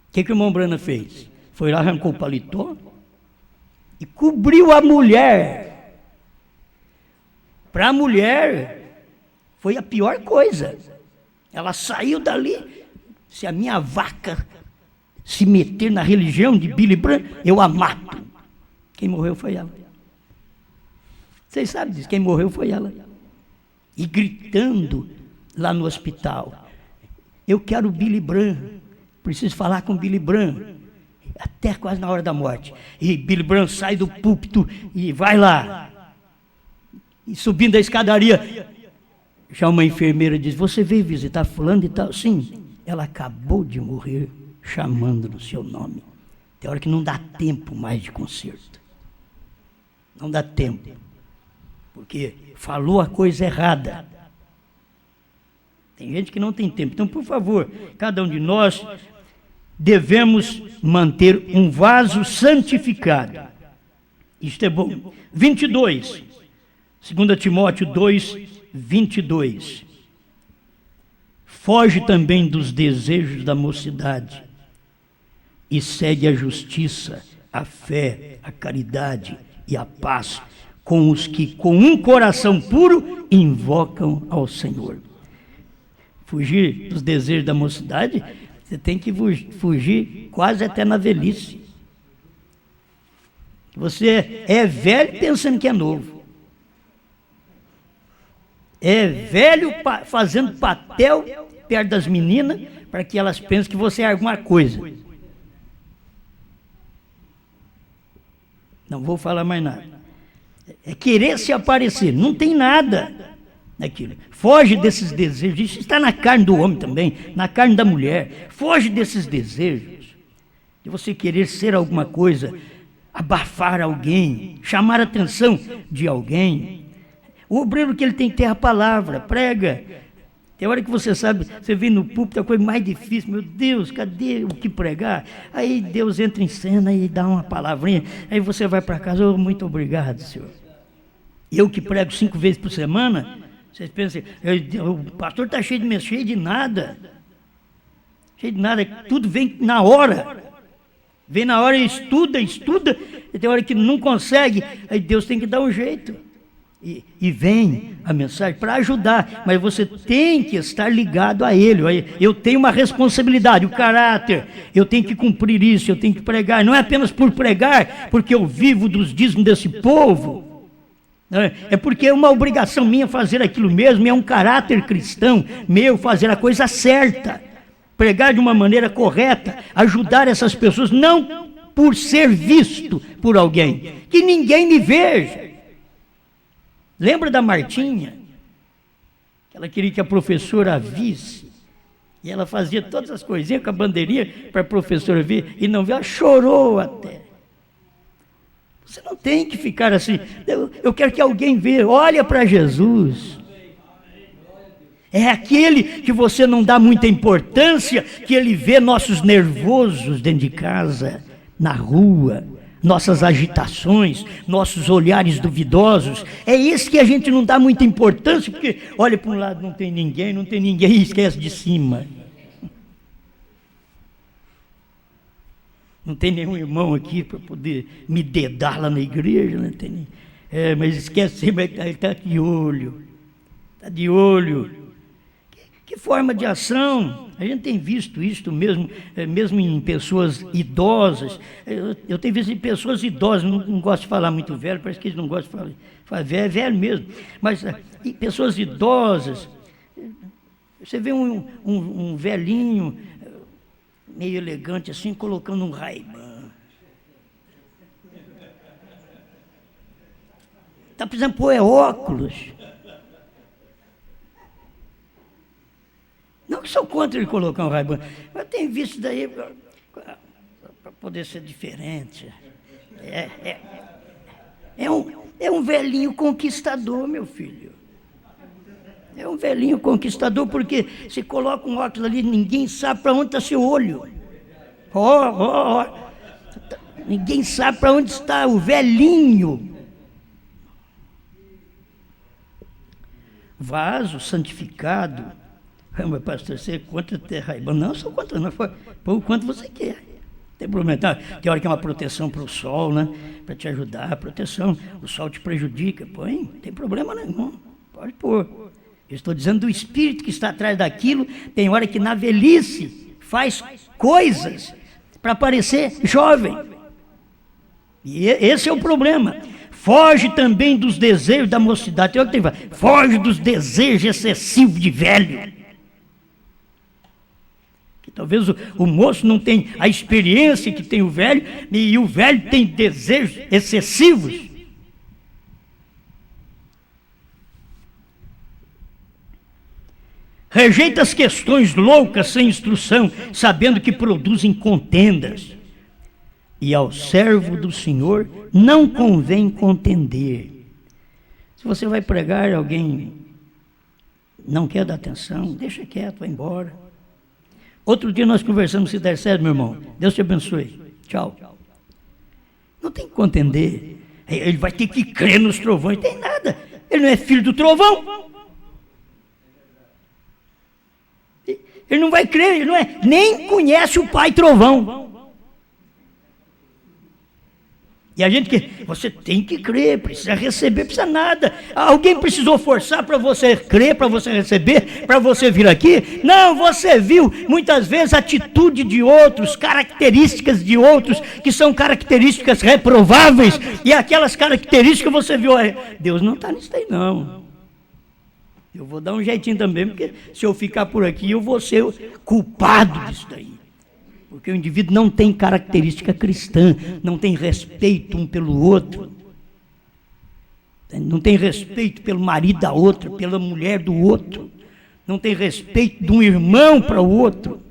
O que o irmão Brana fez? Foi lá, arrancou o paletó e cobriu a mulher. Para a mulher, foi a pior coisa. Ela saiu dali. Se a minha vaca se meter na religião de Billy Branham, eu a mato. Quem morreu foi ela. Vocês sabem disso, quem morreu foi ela. E gritando lá no hospital, eu quero Billy Branham, preciso falar com Billy Branham. Até quase na hora da morte. E Billy Branham sai do púlpito e vai lá. E subindo a escadaria, já uma enfermeira diz, você veio visitar fulano e tal? Sim, ela acabou de morrer chamando no seu nome. Tem hora que não dá tempo mais de conserto. Não dá tempo, porque falou a coisa errada. Tem gente que não tem tempo. Então, por favor, cada um de nós devemos manter um vaso santificado. Isto é bom. 22. 2 Timóteo 2, 22. Foge também dos desejos da mocidade e segue a justiça, a fé, a caridade e a paz com os que com um coração puro invocam ao Senhor. Fugir dos desejos da mocidade, você tem que fugir quase até na velhice. Você é velho pensando que é novo. É velho fazendo papel perto das meninas para que elas pensem que você é alguma coisa. Não vou falar mais nada. É querer se aparecer, não tem nada naquilo. Foge desses desejos, isso está na carne do homem também, na carne da mulher. Foge desses desejos, de você querer ser alguma coisa, abafar alguém, chamar a atenção de alguém. O obreiro que ele tem que ter a palavra, prega. Tem hora que você sabe, você vem no púlpito, a coisa mais difícil, meu Deus, cadê o que pregar? Aí Deus entra em cena e dá uma palavrinha, aí você vai para casa, oh, muito obrigado, Senhor. Eu que prego 5 vezes por semana, vocês pensam, o pastor está cheio de nada. Cheio de nada, tudo vem na hora. Vem na hora e estuda, e tem hora que não consegue, aí Deus tem que dar um jeito. E vem a mensagem para ajudar, mas você tem que estar ligado a Ele. Eu tenho uma responsabilidade, o caráter, eu tenho que cumprir isso, eu tenho que pregar. Não é apenas por pregar, porque eu vivo dos dízimos desse povo. É porque é uma obrigação minha fazer aquilo mesmo, é um caráter cristão meu fazer a coisa certa, pregar de uma maneira correta, ajudar essas pessoas, não por ser visto por alguém, que ninguém me veja. Lembra da Martinha? Ela queria que a professora a visse, e ela fazia todas as coisinhas com a bandeirinha para a professora ver, e não viu, ela chorou até. Você não tem que ficar assim, eu quero que alguém veja, olha para Jesus. É aquele que você não dá muita importância, que ele vê nossos nervosos dentro de casa, na rua, nossas agitações, nossos olhares duvidosos. É esse que a gente não dá muita importância, porque olha para um lado, não tem ninguém e esquece de cima. Não tem nenhum irmão aqui para poder me dedar lá na igreja, não tem nem. Mas esquece sempre, ele está de olho. Está de olho. Que forma de ação? A gente tem visto isso mesmo, mesmo em pessoas idosas. Eu tenho visto em pessoas idosas, não gosto de falar muito velho, parece que eles não gostam de falar velho, é velho mesmo. Mas em pessoas idosas, você vê um velhinho, meio elegante assim, colocando um Ray-Ban. Está precisando pôr óculos. Não que sou contra ele colocar um Ray-Ban, mas tem visto daí para poder ser diferente. É um velhinho conquistador, meu filho. É um velhinho conquistador, porque se coloca um óculos ali, ninguém sabe para onde está seu olho. Ninguém sabe para onde está o velhinho. Vaso santificado. Mas pastor, você é contra ter Ray-Ban? Não, eu sou contra, não. Põe o quanto você quer. Não tem problema. Tem hora que é uma proteção para o sol, né? Para te ajudar, a proteção. O sol te prejudica. Põe, não tem problema nenhum. Pode pôr. Eu estou dizendo do espírito que está atrás daquilo. Tem hora que na velhice faz coisas para parecer jovem. E esse é o problema. Foge também dos desejos da mocidade. Tem hora que tem que falar, foge dos desejos excessivos de velho. Que talvez o moço não tenha a experiência que tem o velho, e o velho tem desejos excessivos. Rejeita as questões loucas sem instrução, sabendo que produzem contendas. e ao servo do Senhor não convém contender. Se você vai pregar e alguém não quer dar atenção, deixa quieto, vai embora. Outro dia nós conversamos, se der certo, meu irmão, Deus te abençoe, tchau. Não tem que contender, ele vai ter que crer nos trovões, não tem nada, ele não é filho do trovão. Ele não vai crer, ele não é, nem conhece o pai trovão. E a gente que você tem que crer, precisa receber, precisa nada. Alguém precisou forçar para você crer, para você receber, para você vir aqui? Não, você viu muitas vezes a atitude de outros, características de outros, que são características reprováveis, e aquelas características você viu, Deus não está nisso aí não. Eu vou dar um jeitinho também, porque se eu ficar por aqui, eu vou ser culpado disso daí. Porque o indivíduo não tem característica cristã, não tem respeito um pelo outro, não tem respeito pelo marido da outra, pela mulher do outro, não tem respeito de um irmão para o outro.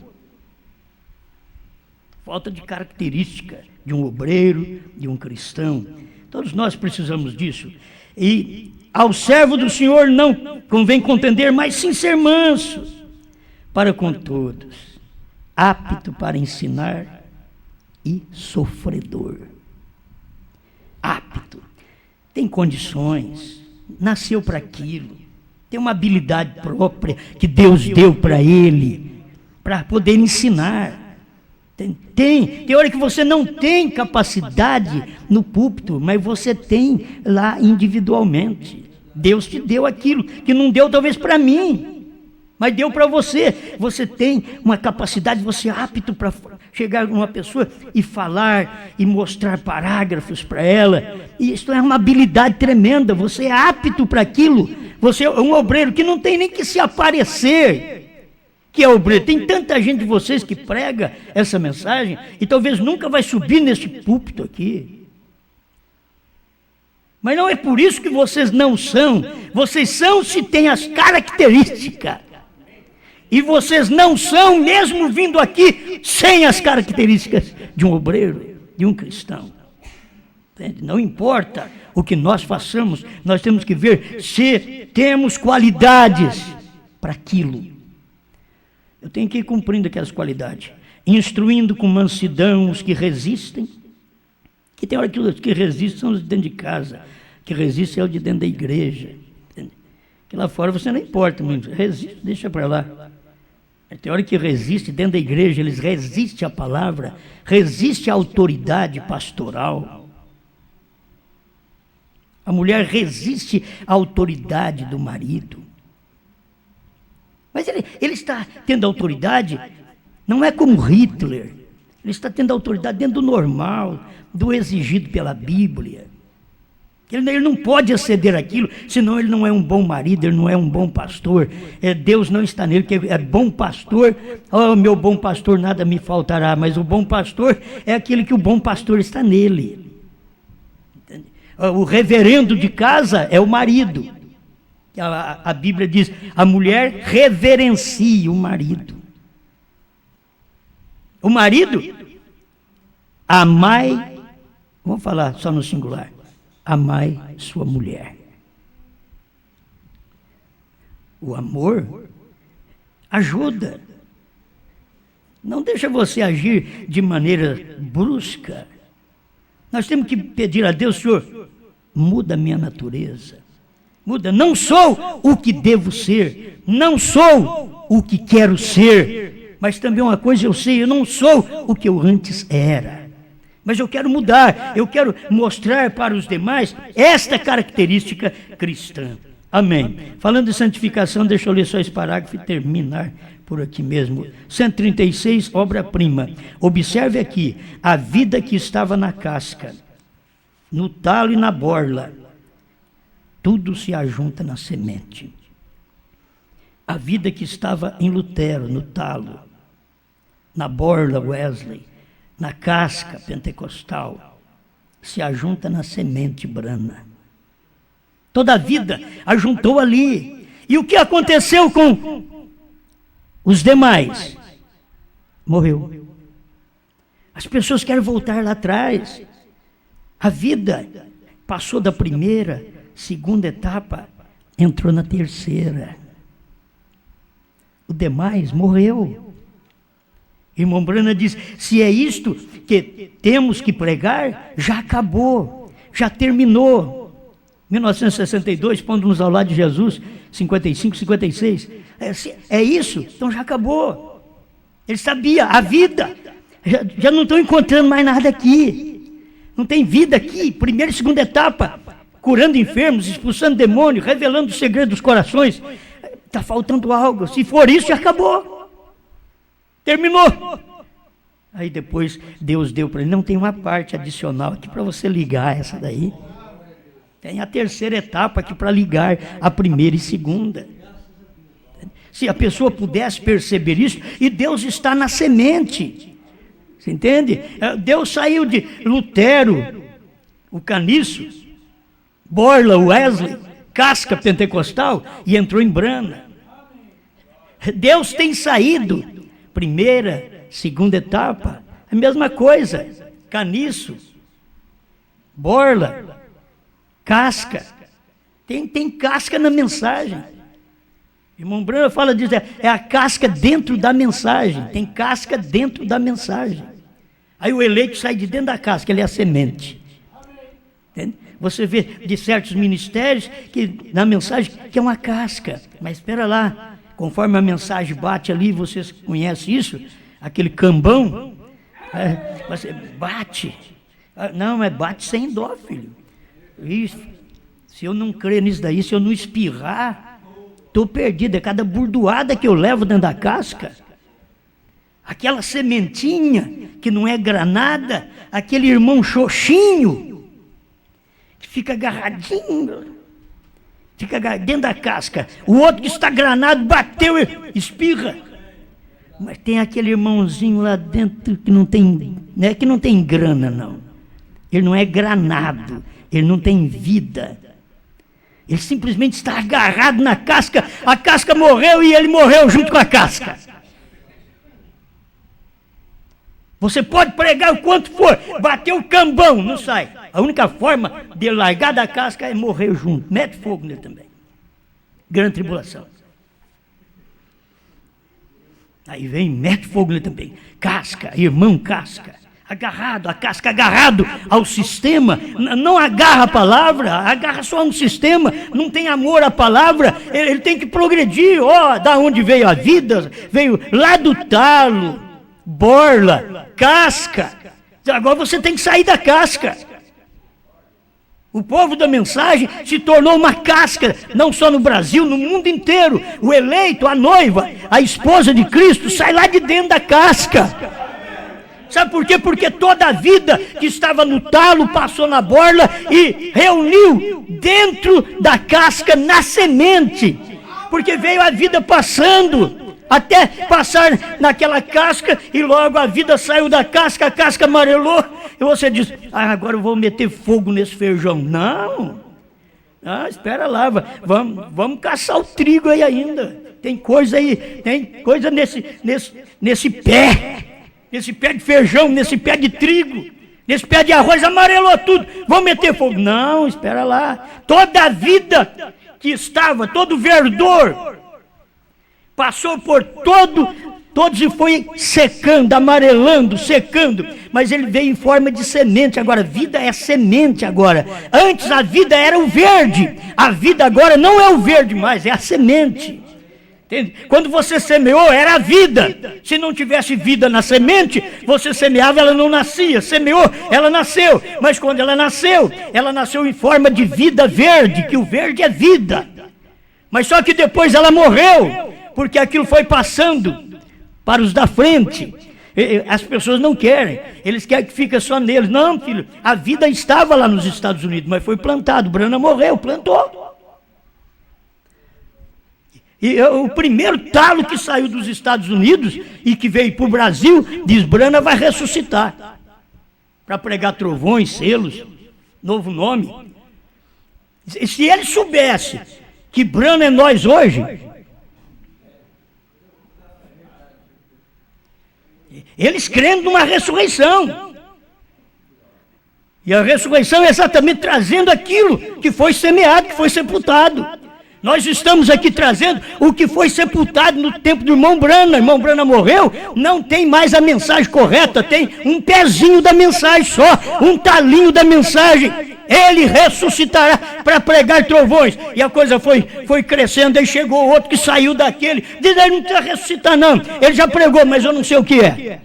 Falta de característica de um obreiro, de um cristão. Todos nós precisamos disso. E ao servo do Senhor não convém contender, mas sim ser manso para com todos, apto para ensinar e sofredor. Apto, tem condições, nasceu para aquilo, tem uma habilidade própria que Deus deu para ele, para poder ensinar. Tem hora que você não tem capacidade no púlpito, mas você tem lá individualmente. Deus te deu aquilo que não deu talvez para mim, mas deu para você. Você tem uma capacidade, você é apto para chegar numa pessoa e falar e mostrar parágrafos para ela. E isso é uma habilidade tremenda, você é apto para aquilo. Você é um obreiro que não tem nem que se aparecer, que é obreiro. Tem tanta gente de vocês que prega essa mensagem e talvez nunca vai subir nesse púlpito aqui. Mas não é por isso que vocês não são. Vocês são se têm as características. E vocês não são mesmo vindo aqui sem as características de um obreiro, de um cristão. Entende? Não importa o que nós façamos, nós temos que ver se temos qualidades para aquilo. Eu tenho que ir cumprindo aquelas qualidades, instruindo com mansidão os que resistem, que tem hora que os que resistem são os de dentro de casa, que resistem é o de dentro da igreja, que lá fora você não importa muito, resiste, deixa para lá. Tem hora que resiste dentro da igreja, eles resistem à palavra, resiste à autoridade pastoral. A mulher resiste à autoridade do marido. Mas ele está tendo autoridade, não é como Hitler, ele está tendo autoridade dentro do normal, do exigido pela Bíblia. Ele não pode aceder àquilo, senão ele não é um bom marido, ele não é um bom pastor. Deus não está nele, que é bom pastor. Oh, meu bom pastor, nada me faltará. Mas o bom pastor é aquele que o bom pastor está nele. O reverendo de casa é o marido. A Bíblia diz, a mulher reverencia o marido. O marido, amai, vamos falar só no singular, amai sua mulher. O amor ajuda. Não deixa você agir de maneira brusca. Nós temos que pedir a Deus, Senhor, muda a minha natureza. Muda, não sou o que devo ser, não sou o que quero ser, mas também uma coisa eu sei, eu não sou o que eu antes era. Mas eu quero mudar, eu quero mostrar para os demais esta característica cristã. Amém. Falando de santificação, deixa eu ler só esse parágrafo e terminar por aqui mesmo. 136, obra-prima. Observe aqui, a vida que estava na casca, no talo e na borla, tudo se ajunta na semente. A vida que estava em Lutero, no talo, na borla, Wesley, na casca pentecostal, se ajunta na semente brana. Toda a vida ajuntou ali. E o que aconteceu com os demais? Morreu. As pessoas querem voltar lá atrás. A vida passou da primeira, segunda etapa, entrou na terceira. O demais morreu. Irmão Branham diz, se é isto que temos que pregar, já acabou, já terminou. 1962, pondo-nos ao lado de Jesus, 55, 56. É isso, então já acabou. Ele sabia, a vida, já não estão encontrando mais nada aqui. Não tem vida aqui, primeira e segunda etapa, curando enfermos, expulsando demônios, revelando o segredo dos corações. Está faltando algo, se for isso, já acabou. Terminou. Aí depois Deus deu para ele, não tem uma parte adicional aqui para você ligar essa daí. Tem a terceira etapa aqui para ligar a primeira e segunda. Se a pessoa pudesse perceber isso, e Deus está na semente. Você entende? Deus saiu de Lutero, o Caniço, Borla, Wesley, Casca pentecostal e entrou em Branham. Deus tem saído, primeira, segunda etapa, a mesma coisa, Caniço, Borla, Casca, tem casca na mensagem. Irmão Branham fala disso, é a casca dentro da mensagem, tem casca dentro da mensagem. Aí o eleito sai de dentro da casca, ele é a semente. Entende? Você vê de certos ministérios que na mensagem que é uma casca, mas espera lá, conforme a mensagem bate ali, vocês conhecem isso, aquele cambão, você bate, não, mas bate sem dó, filho. Isso, se eu não crer nisso daí, se eu não espirrar, estou perdido, é cada burdoada que eu levo dentro da casca. Aquela sementinha que não é granada, aquele irmão xoxinho, que fica agarradinho, fica dentro da casca. O outro que está granado, bateu e espirra. Mas tem aquele irmãozinho lá dentro que não tem, não é que não tem grana, não. Ele não é granado, ele não tem vida. Ele simplesmente está agarrado na casca, a casca morreu e ele morreu junto com a casca. Você pode pregar o quanto for, bater o cambão, não sai. A única forma de largar da casca é morrer junto. Mete fogo nele também. Grande tribulação. Aí vem, mete fogo nele também. Casca, irmão casca. Agarrado, a casca agarrado ao sistema. Não agarra a palavra, agarra só um sistema. Não tem amor à palavra. Ele tem que progredir. Da onde veio a vida? Veio lá do talo. Borla, casca. Agora você tem que sair da casca. O povo da mensagem se tornou uma casca, não só no Brasil, no mundo inteiro. O eleito, a noiva, a esposa de Cristo, sai lá de dentro da casca. Sabe por quê? Porque toda a vida que estava no talo passou na borla e reuniu dentro da casca, na semente. Porque veio a vida passando. Até passar naquela casca e logo a vida saiu da casca, a casca amarelou. E você diz, agora eu vou meter fogo nesse feijão. Não, espera lá, vamos caçar o trigo aí ainda. Tem coisa aí, tem coisa nesse pé de feijão, nesse pé de trigo, nesse pé de arroz, amarelou tudo. Vamos meter fogo. Não, espera lá. Toda a vida que estava, todo o verdor, passou por todos e foi secando, amarelando, secando, mas ele veio em forma de semente. Agora, vida é semente agora. Antes a vida era o verde, a vida agora não é o verde mais, é a semente. Entende? Quando você semeou, era a vida. Se não tivesse vida na semente, você semeava, ela não nascia. Semeou, ela nasceu. Mas quando ela nasceu em forma de vida verde, que o verde é vida. Mas só que depois ela morreu, porque aquilo foi passando para os da frente. As pessoas não querem, eles querem que fique só neles. Não, filho, a vida estava lá nos Estados Unidos, mas foi plantado. Branham morreu, plantou. E o primeiro talo que saiu dos Estados Unidos e que veio para o Brasil, diz, Branham vai ressuscitar para pregar trovões, selos, novo nome. Se ele soubesse que Branham é nós hoje, Eles crendo numa ressurreição. E a ressurreição é exatamente trazendo aquilo que foi semeado, que foi sepultado. Nós estamos aqui trazendo o que foi sepultado no tempo do irmão Brana. O irmão Brana morreu, não tem mais a mensagem correta, tem um pezinho da mensagem só, um talinho da mensagem. Ele ressuscitará para pregar trovões. E a coisa foi crescendo, aí chegou outro que saiu daquele, diz, ele não precisa ressuscitar não, ele já pregou, mas eu não sei o que é.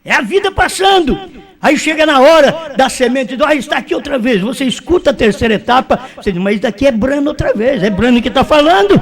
É a vida passando. Aí chega na hora da semente, está aqui outra vez. Você escuta a terceira etapa, você diz, mas isso daqui é Brana outra vez, é Brana que está falando.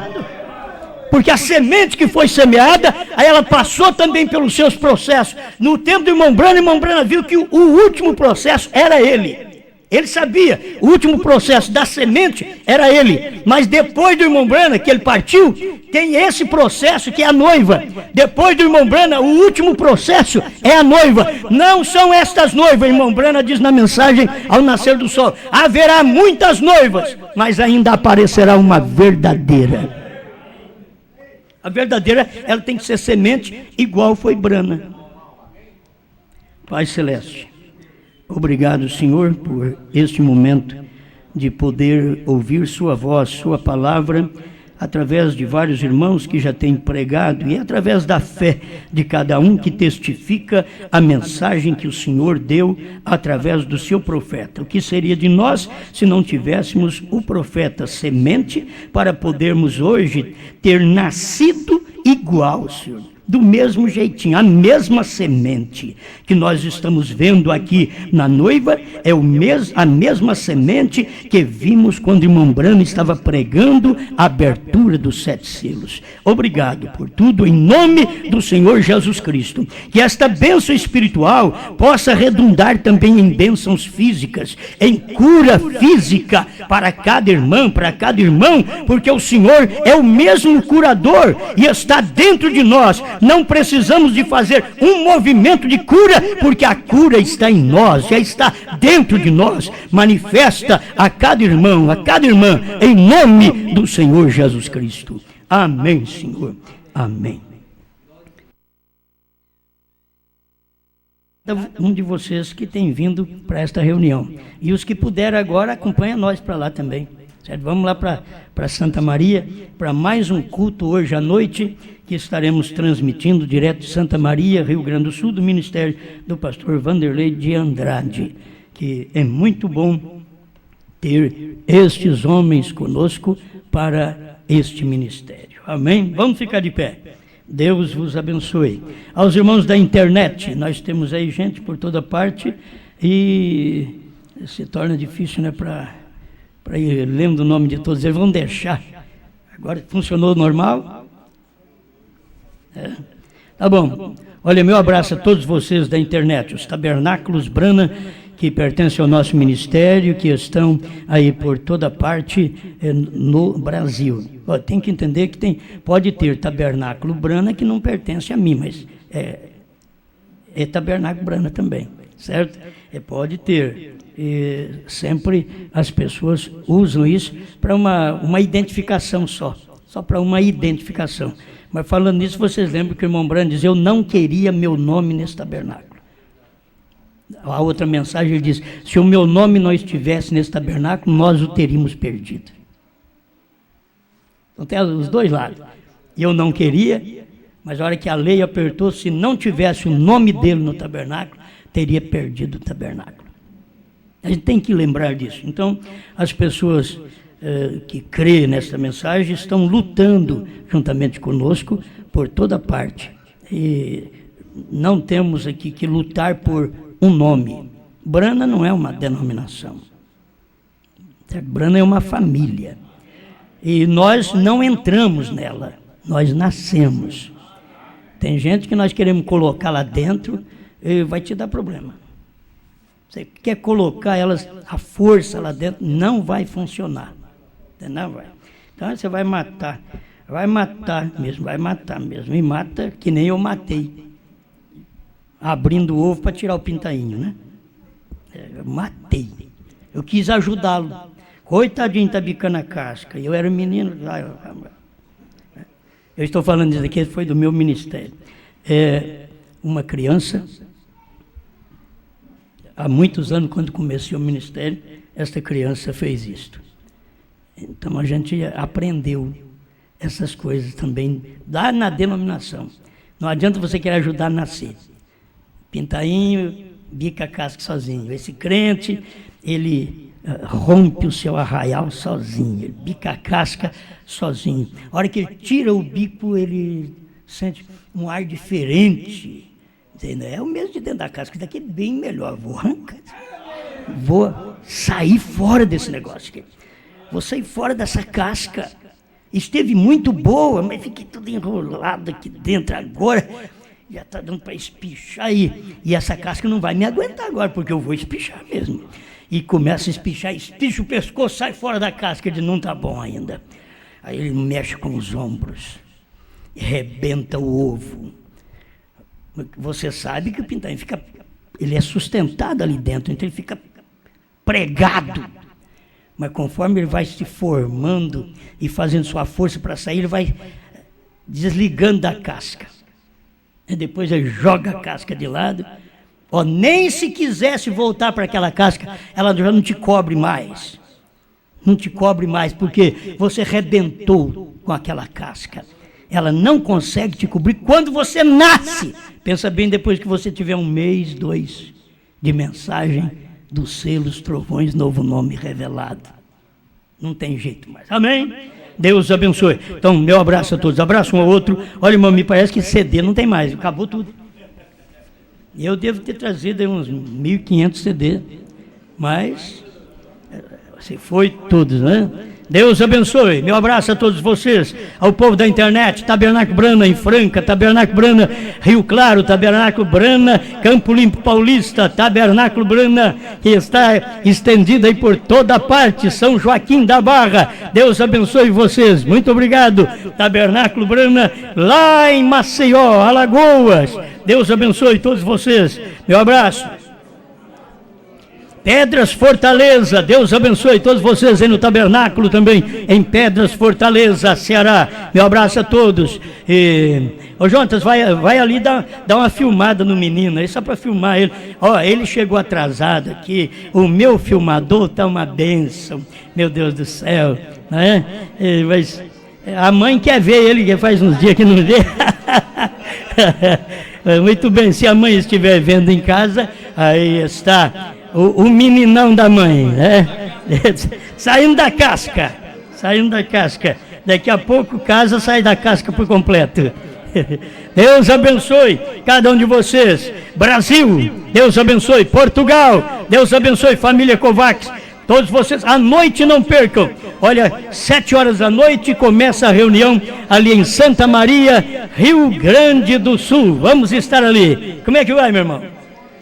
Porque a semente que foi semeada, aí ela passou também pelos seus processos. No tempo do irmão Brana viu que o último processo era ele. Ele sabia, o último processo da semente era ele. Mas depois do irmão Brana, que ele partiu, tem esse processo que é a noiva. Depois do irmão Brana, o último processo é a noiva. Não são estas noivas, irmão Brana diz na mensagem ao nascer do sol. Haverá muitas noivas, mas ainda aparecerá uma verdadeira. A verdadeira, ela tem que ser semente igual foi Brana. Pai Celeste, obrigado, Senhor, por este momento de poder ouvir sua voz, sua palavra, através de vários irmãos que já têm pregado e através da fé de cada um que testifica a mensagem que o Senhor deu através do seu profeta. O que seria de nós se não tivéssemos o profeta semente para podermos hoje ter nascido igual, Senhor? Do mesmo jeitinho, a mesma semente que nós estamos vendo aqui na noiva é a mesma semente que vimos quando o irmão Brana estava pregando a abertura dos 7 selos. Obrigado por tudo, em nome do Senhor Jesus Cristo. Que esta bênção espiritual possa redundar também em bênçãos físicas, em cura física para cada irmã, para cada irmão, porque o Senhor é o mesmo curador e está dentro de nós. Não precisamos de fazer um movimento de cura, porque a cura está em nós, já está dentro de nós. Manifesta a cada irmão, a cada irmã, em nome do Senhor Jesus Cristo. Amém, Senhor. Amém. Um de vocês que tem vindo para esta reunião. E os que puderem agora, acompanha nós para lá também. Certo? Vamos lá para Santa Maria, para mais um culto hoje à noite, que estaremos transmitindo direto de Santa Maria, Rio Grande do Sul, do ministério do pastor Vanderlei de Andrade, que é muito bom ter estes homens conosco para este ministério. Amém? Vamos ficar de pé. Deus vos abençoe. Aos irmãos da internet, nós temos aí gente por toda parte e se torna difícil, né, para ir lendo o nome de todos. Eles vão deixar. Agora funcionou normal? Tá bom. Olha, meu abraço a todos vocês da internet, os tabernáculos Brana, que pertencem ao nosso ministério, que estão aí por toda parte no Brasil. Tem que entender que pode ter tabernáculo Brana que não pertence a mim, mas é tabernáculo Brana também, certo? Pode ter. E sempre as pessoas usam isso para uma identificação só para uma identificação. Mas falando nisso, vocês lembram que o irmão Brana diz, eu não queria meu nome nesse tabernáculo. A outra mensagem ele diz, se o meu nome não estivesse nesse tabernáculo, nós o teríamos perdido. Então tem os dois lados. Eu não queria, mas a hora que a lei apertou, se não tivesse o nome dele no tabernáculo, teria perdido o tabernáculo. A gente tem que lembrar disso. Então, as pessoas que creem nessa mensagem estão lutando juntamente conosco por toda parte. E não temos aqui que lutar por um nome. Brana não é uma denominação. Brana é uma família. E nós não entramos nela, nós nascemos. Tem gente que nós queremos colocar lá dentro e vai te dar problema. Você quer colocar elas, a força lá dentro, não vai funcionar. Não vai. Então você vai matar mesmo, e mata que nem eu matei, abrindo o ovo para tirar o pintainho, né? Eu matei, eu quis ajudá-lo, coitadinho, tá bicando a casca, eu era menino, Eu estou falando isso aqui, foi do meu ministério. Uma criança, há muitos anos, quando comecei o ministério, esta criança fez isto. Então a gente aprendeu essas coisas também, lá na denominação. Não adianta você querer ajudar a nascer. Pintainho bica a casca sozinho. Esse crente, ele rompe o seu arraial sozinho, ele bica a casca sozinho. A hora que ele tira o bico, ele sente um ar diferente. É o mesmo de dentro da casca, daqui é bem melhor. Vou sair fora desse negócio aqui. Vou sair fora dessa casca. Esteve muito boa, mas fiquei tudo enrolado aqui dentro agora. Já está dando para espichar aí. E essa casca não vai me aguentar agora, porque eu vou espichar mesmo. E começa a espichar, espicha o pescoço, sai fora da casca, ele não está bom ainda. Aí ele mexe com os ombros, rebenta o ovo. Você sabe que o pintainho ele é sustentado ali dentro, então ele fica pregado. Mas conforme ele vai se formando e fazendo sua força para sair, ele vai desligando da casca. E depois ele joga a casca de lado. Nem se quisesse voltar para aquela casca, ela já não te cobre mais. Não te cobre mais, porque você rebentou com aquela casca. Ela não consegue te cobrir quando você nasce. Pensa bem depois que você tiver 1 mês, 2 de mensagem dos selos, trovões, novo nome revelado. Não tem jeito mais. Amém? Deus abençoe. Então, meu abraço a todos. Abraço um ao outro. Olha, irmão, me parece que CD não tem mais. Acabou tudo. Eu devo ter trazido uns 1.500 CD. Mas, se foi todos, né? Deus abençoe. Meu abraço a todos vocês, ao povo da internet, Tabernáculo Brana em Franca, Tabernáculo Brana Rio Claro, Tabernáculo Brana Campo Limpo Paulista, Tabernáculo Brana que está estendida aí por toda parte, São Joaquim da Barra. Deus abençoe vocês. Muito obrigado. Tabernáculo Brana lá em Maceió, Alagoas. Deus abençoe todos vocês. Meu abraço. Pedras Fortaleza, Deus abençoe todos vocês aí no tabernáculo também, em Pedras Fortaleza, Ceará. Meu abraço a todos. Ô Jonas, vai ali dar uma filmada no menino aí, só para filmar ele. Ele chegou atrasado aqui, o meu filmador tá uma bênção, meu Deus do céu, né? Mas a mãe quer ver ele, que faz uns dias que não vê. Muito bem, se a mãe estiver vendo em casa, aí está o meninão da mãe, né? Saindo da casca. Daqui a pouco casa sai da casca por completo. Deus abençoe cada um de vocês. Brasil, Deus abençoe. Portugal, Deus abençoe. Família Kovacs, todos vocês, à noite não percam. Olha, 7 horas da noite começa a reunião ali em Santa Maria, Rio Grande do Sul. Vamos estar ali. Como é que vai, meu irmão?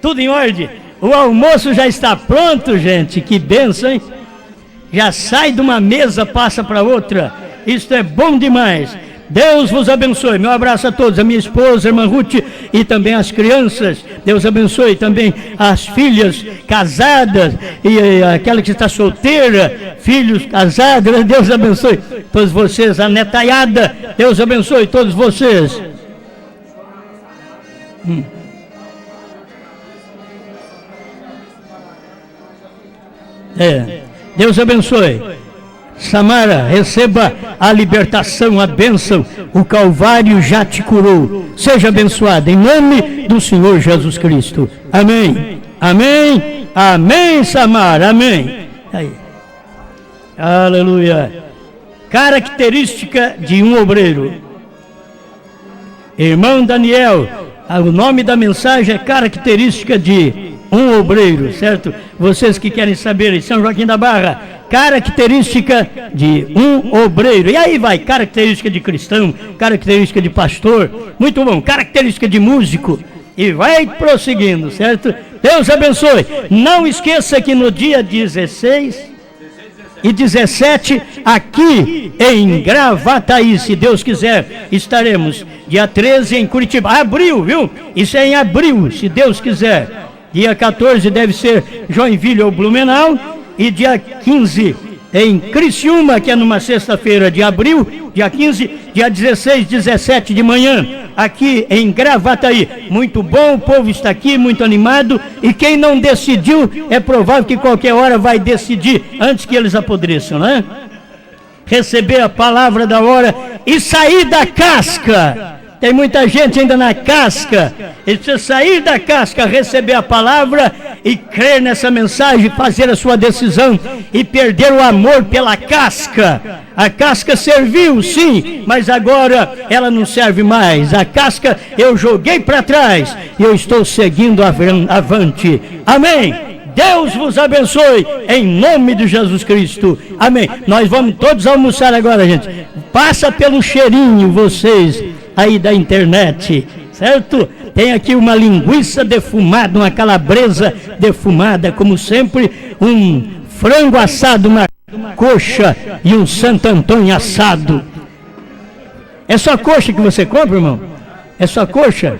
Tudo em ordem? O almoço já está pronto, gente. Que bênção, hein? Já sai de uma mesa, passa para outra. Isto é bom demais. Deus vos abençoe. Meu abraço a todos. A minha esposa, a irmã Ruth, e também as crianças. Deus abençoe também as filhas casadas e aquela que está solteira, filhos casados. Deus abençoe todos vocês. A netaiada, Deus abençoe todos vocês. Deus abençoe. Samara, receba a libertação, a bênção. O Calvário já te curou. Seja abençoada em nome do Senhor Jesus Cristo. Amém. Amém. Amém, Samara. Amém. Aí. Aleluia. Característica de um obreiro. Irmão Daniel, o nome da mensagem é característica de um obreiro, certo? Vocês que querem saber, em São Joaquim da Barra, característica de um obreiro. E aí vai, característica de cristão, característica de pastor, muito bom, característica de músico. E vai prosseguindo, certo? Deus abençoe. Não esqueça que no dia 16 e 17, aqui em Gravataí, se Deus quiser, estaremos. Dia 13 em Curitiba, abril, viu? Isso é em abril, se Deus quiser. Dia 14 deve ser Joinville ou Blumenau. E dia 15 em Criciúma, que é numa sexta-feira de abril, dia 15, dia 16, 17 de manhã, aqui em Gravataí. Muito bom, o povo está aqui, muito animado, e quem não decidiu, é provável que qualquer hora vai decidir, antes que eles apodreçam, né? Receber a palavra da hora e sair da casca. Tem muita gente ainda na casca. Ele precisa sair da casca, receber a palavra e crer nessa mensagem, fazer a sua decisão e perder o amor pela casca. A casca serviu, sim, mas agora ela não serve mais. A casca eu joguei para trás e eu estou seguindo avante. Amém? Deus vos abençoe, em nome de Jesus Cristo. Amém. Nós vamos todos almoçar agora, gente. Passa pelo cheirinho, vocês aí da internet, certo? Tem aqui uma linguiça defumada, uma calabresa defumada, como sempre, um frango assado, uma coxa e um Santo Antônio assado. É só coxa que você compra, irmão? É só coxa?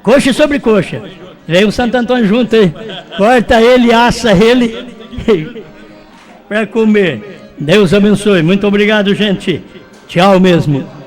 Coxa sobre coxa. Vem um Santo Antônio junto aí. Corta ele, assa ele para comer. Deus abençoe. Muito obrigado, gente. Tchau mesmo.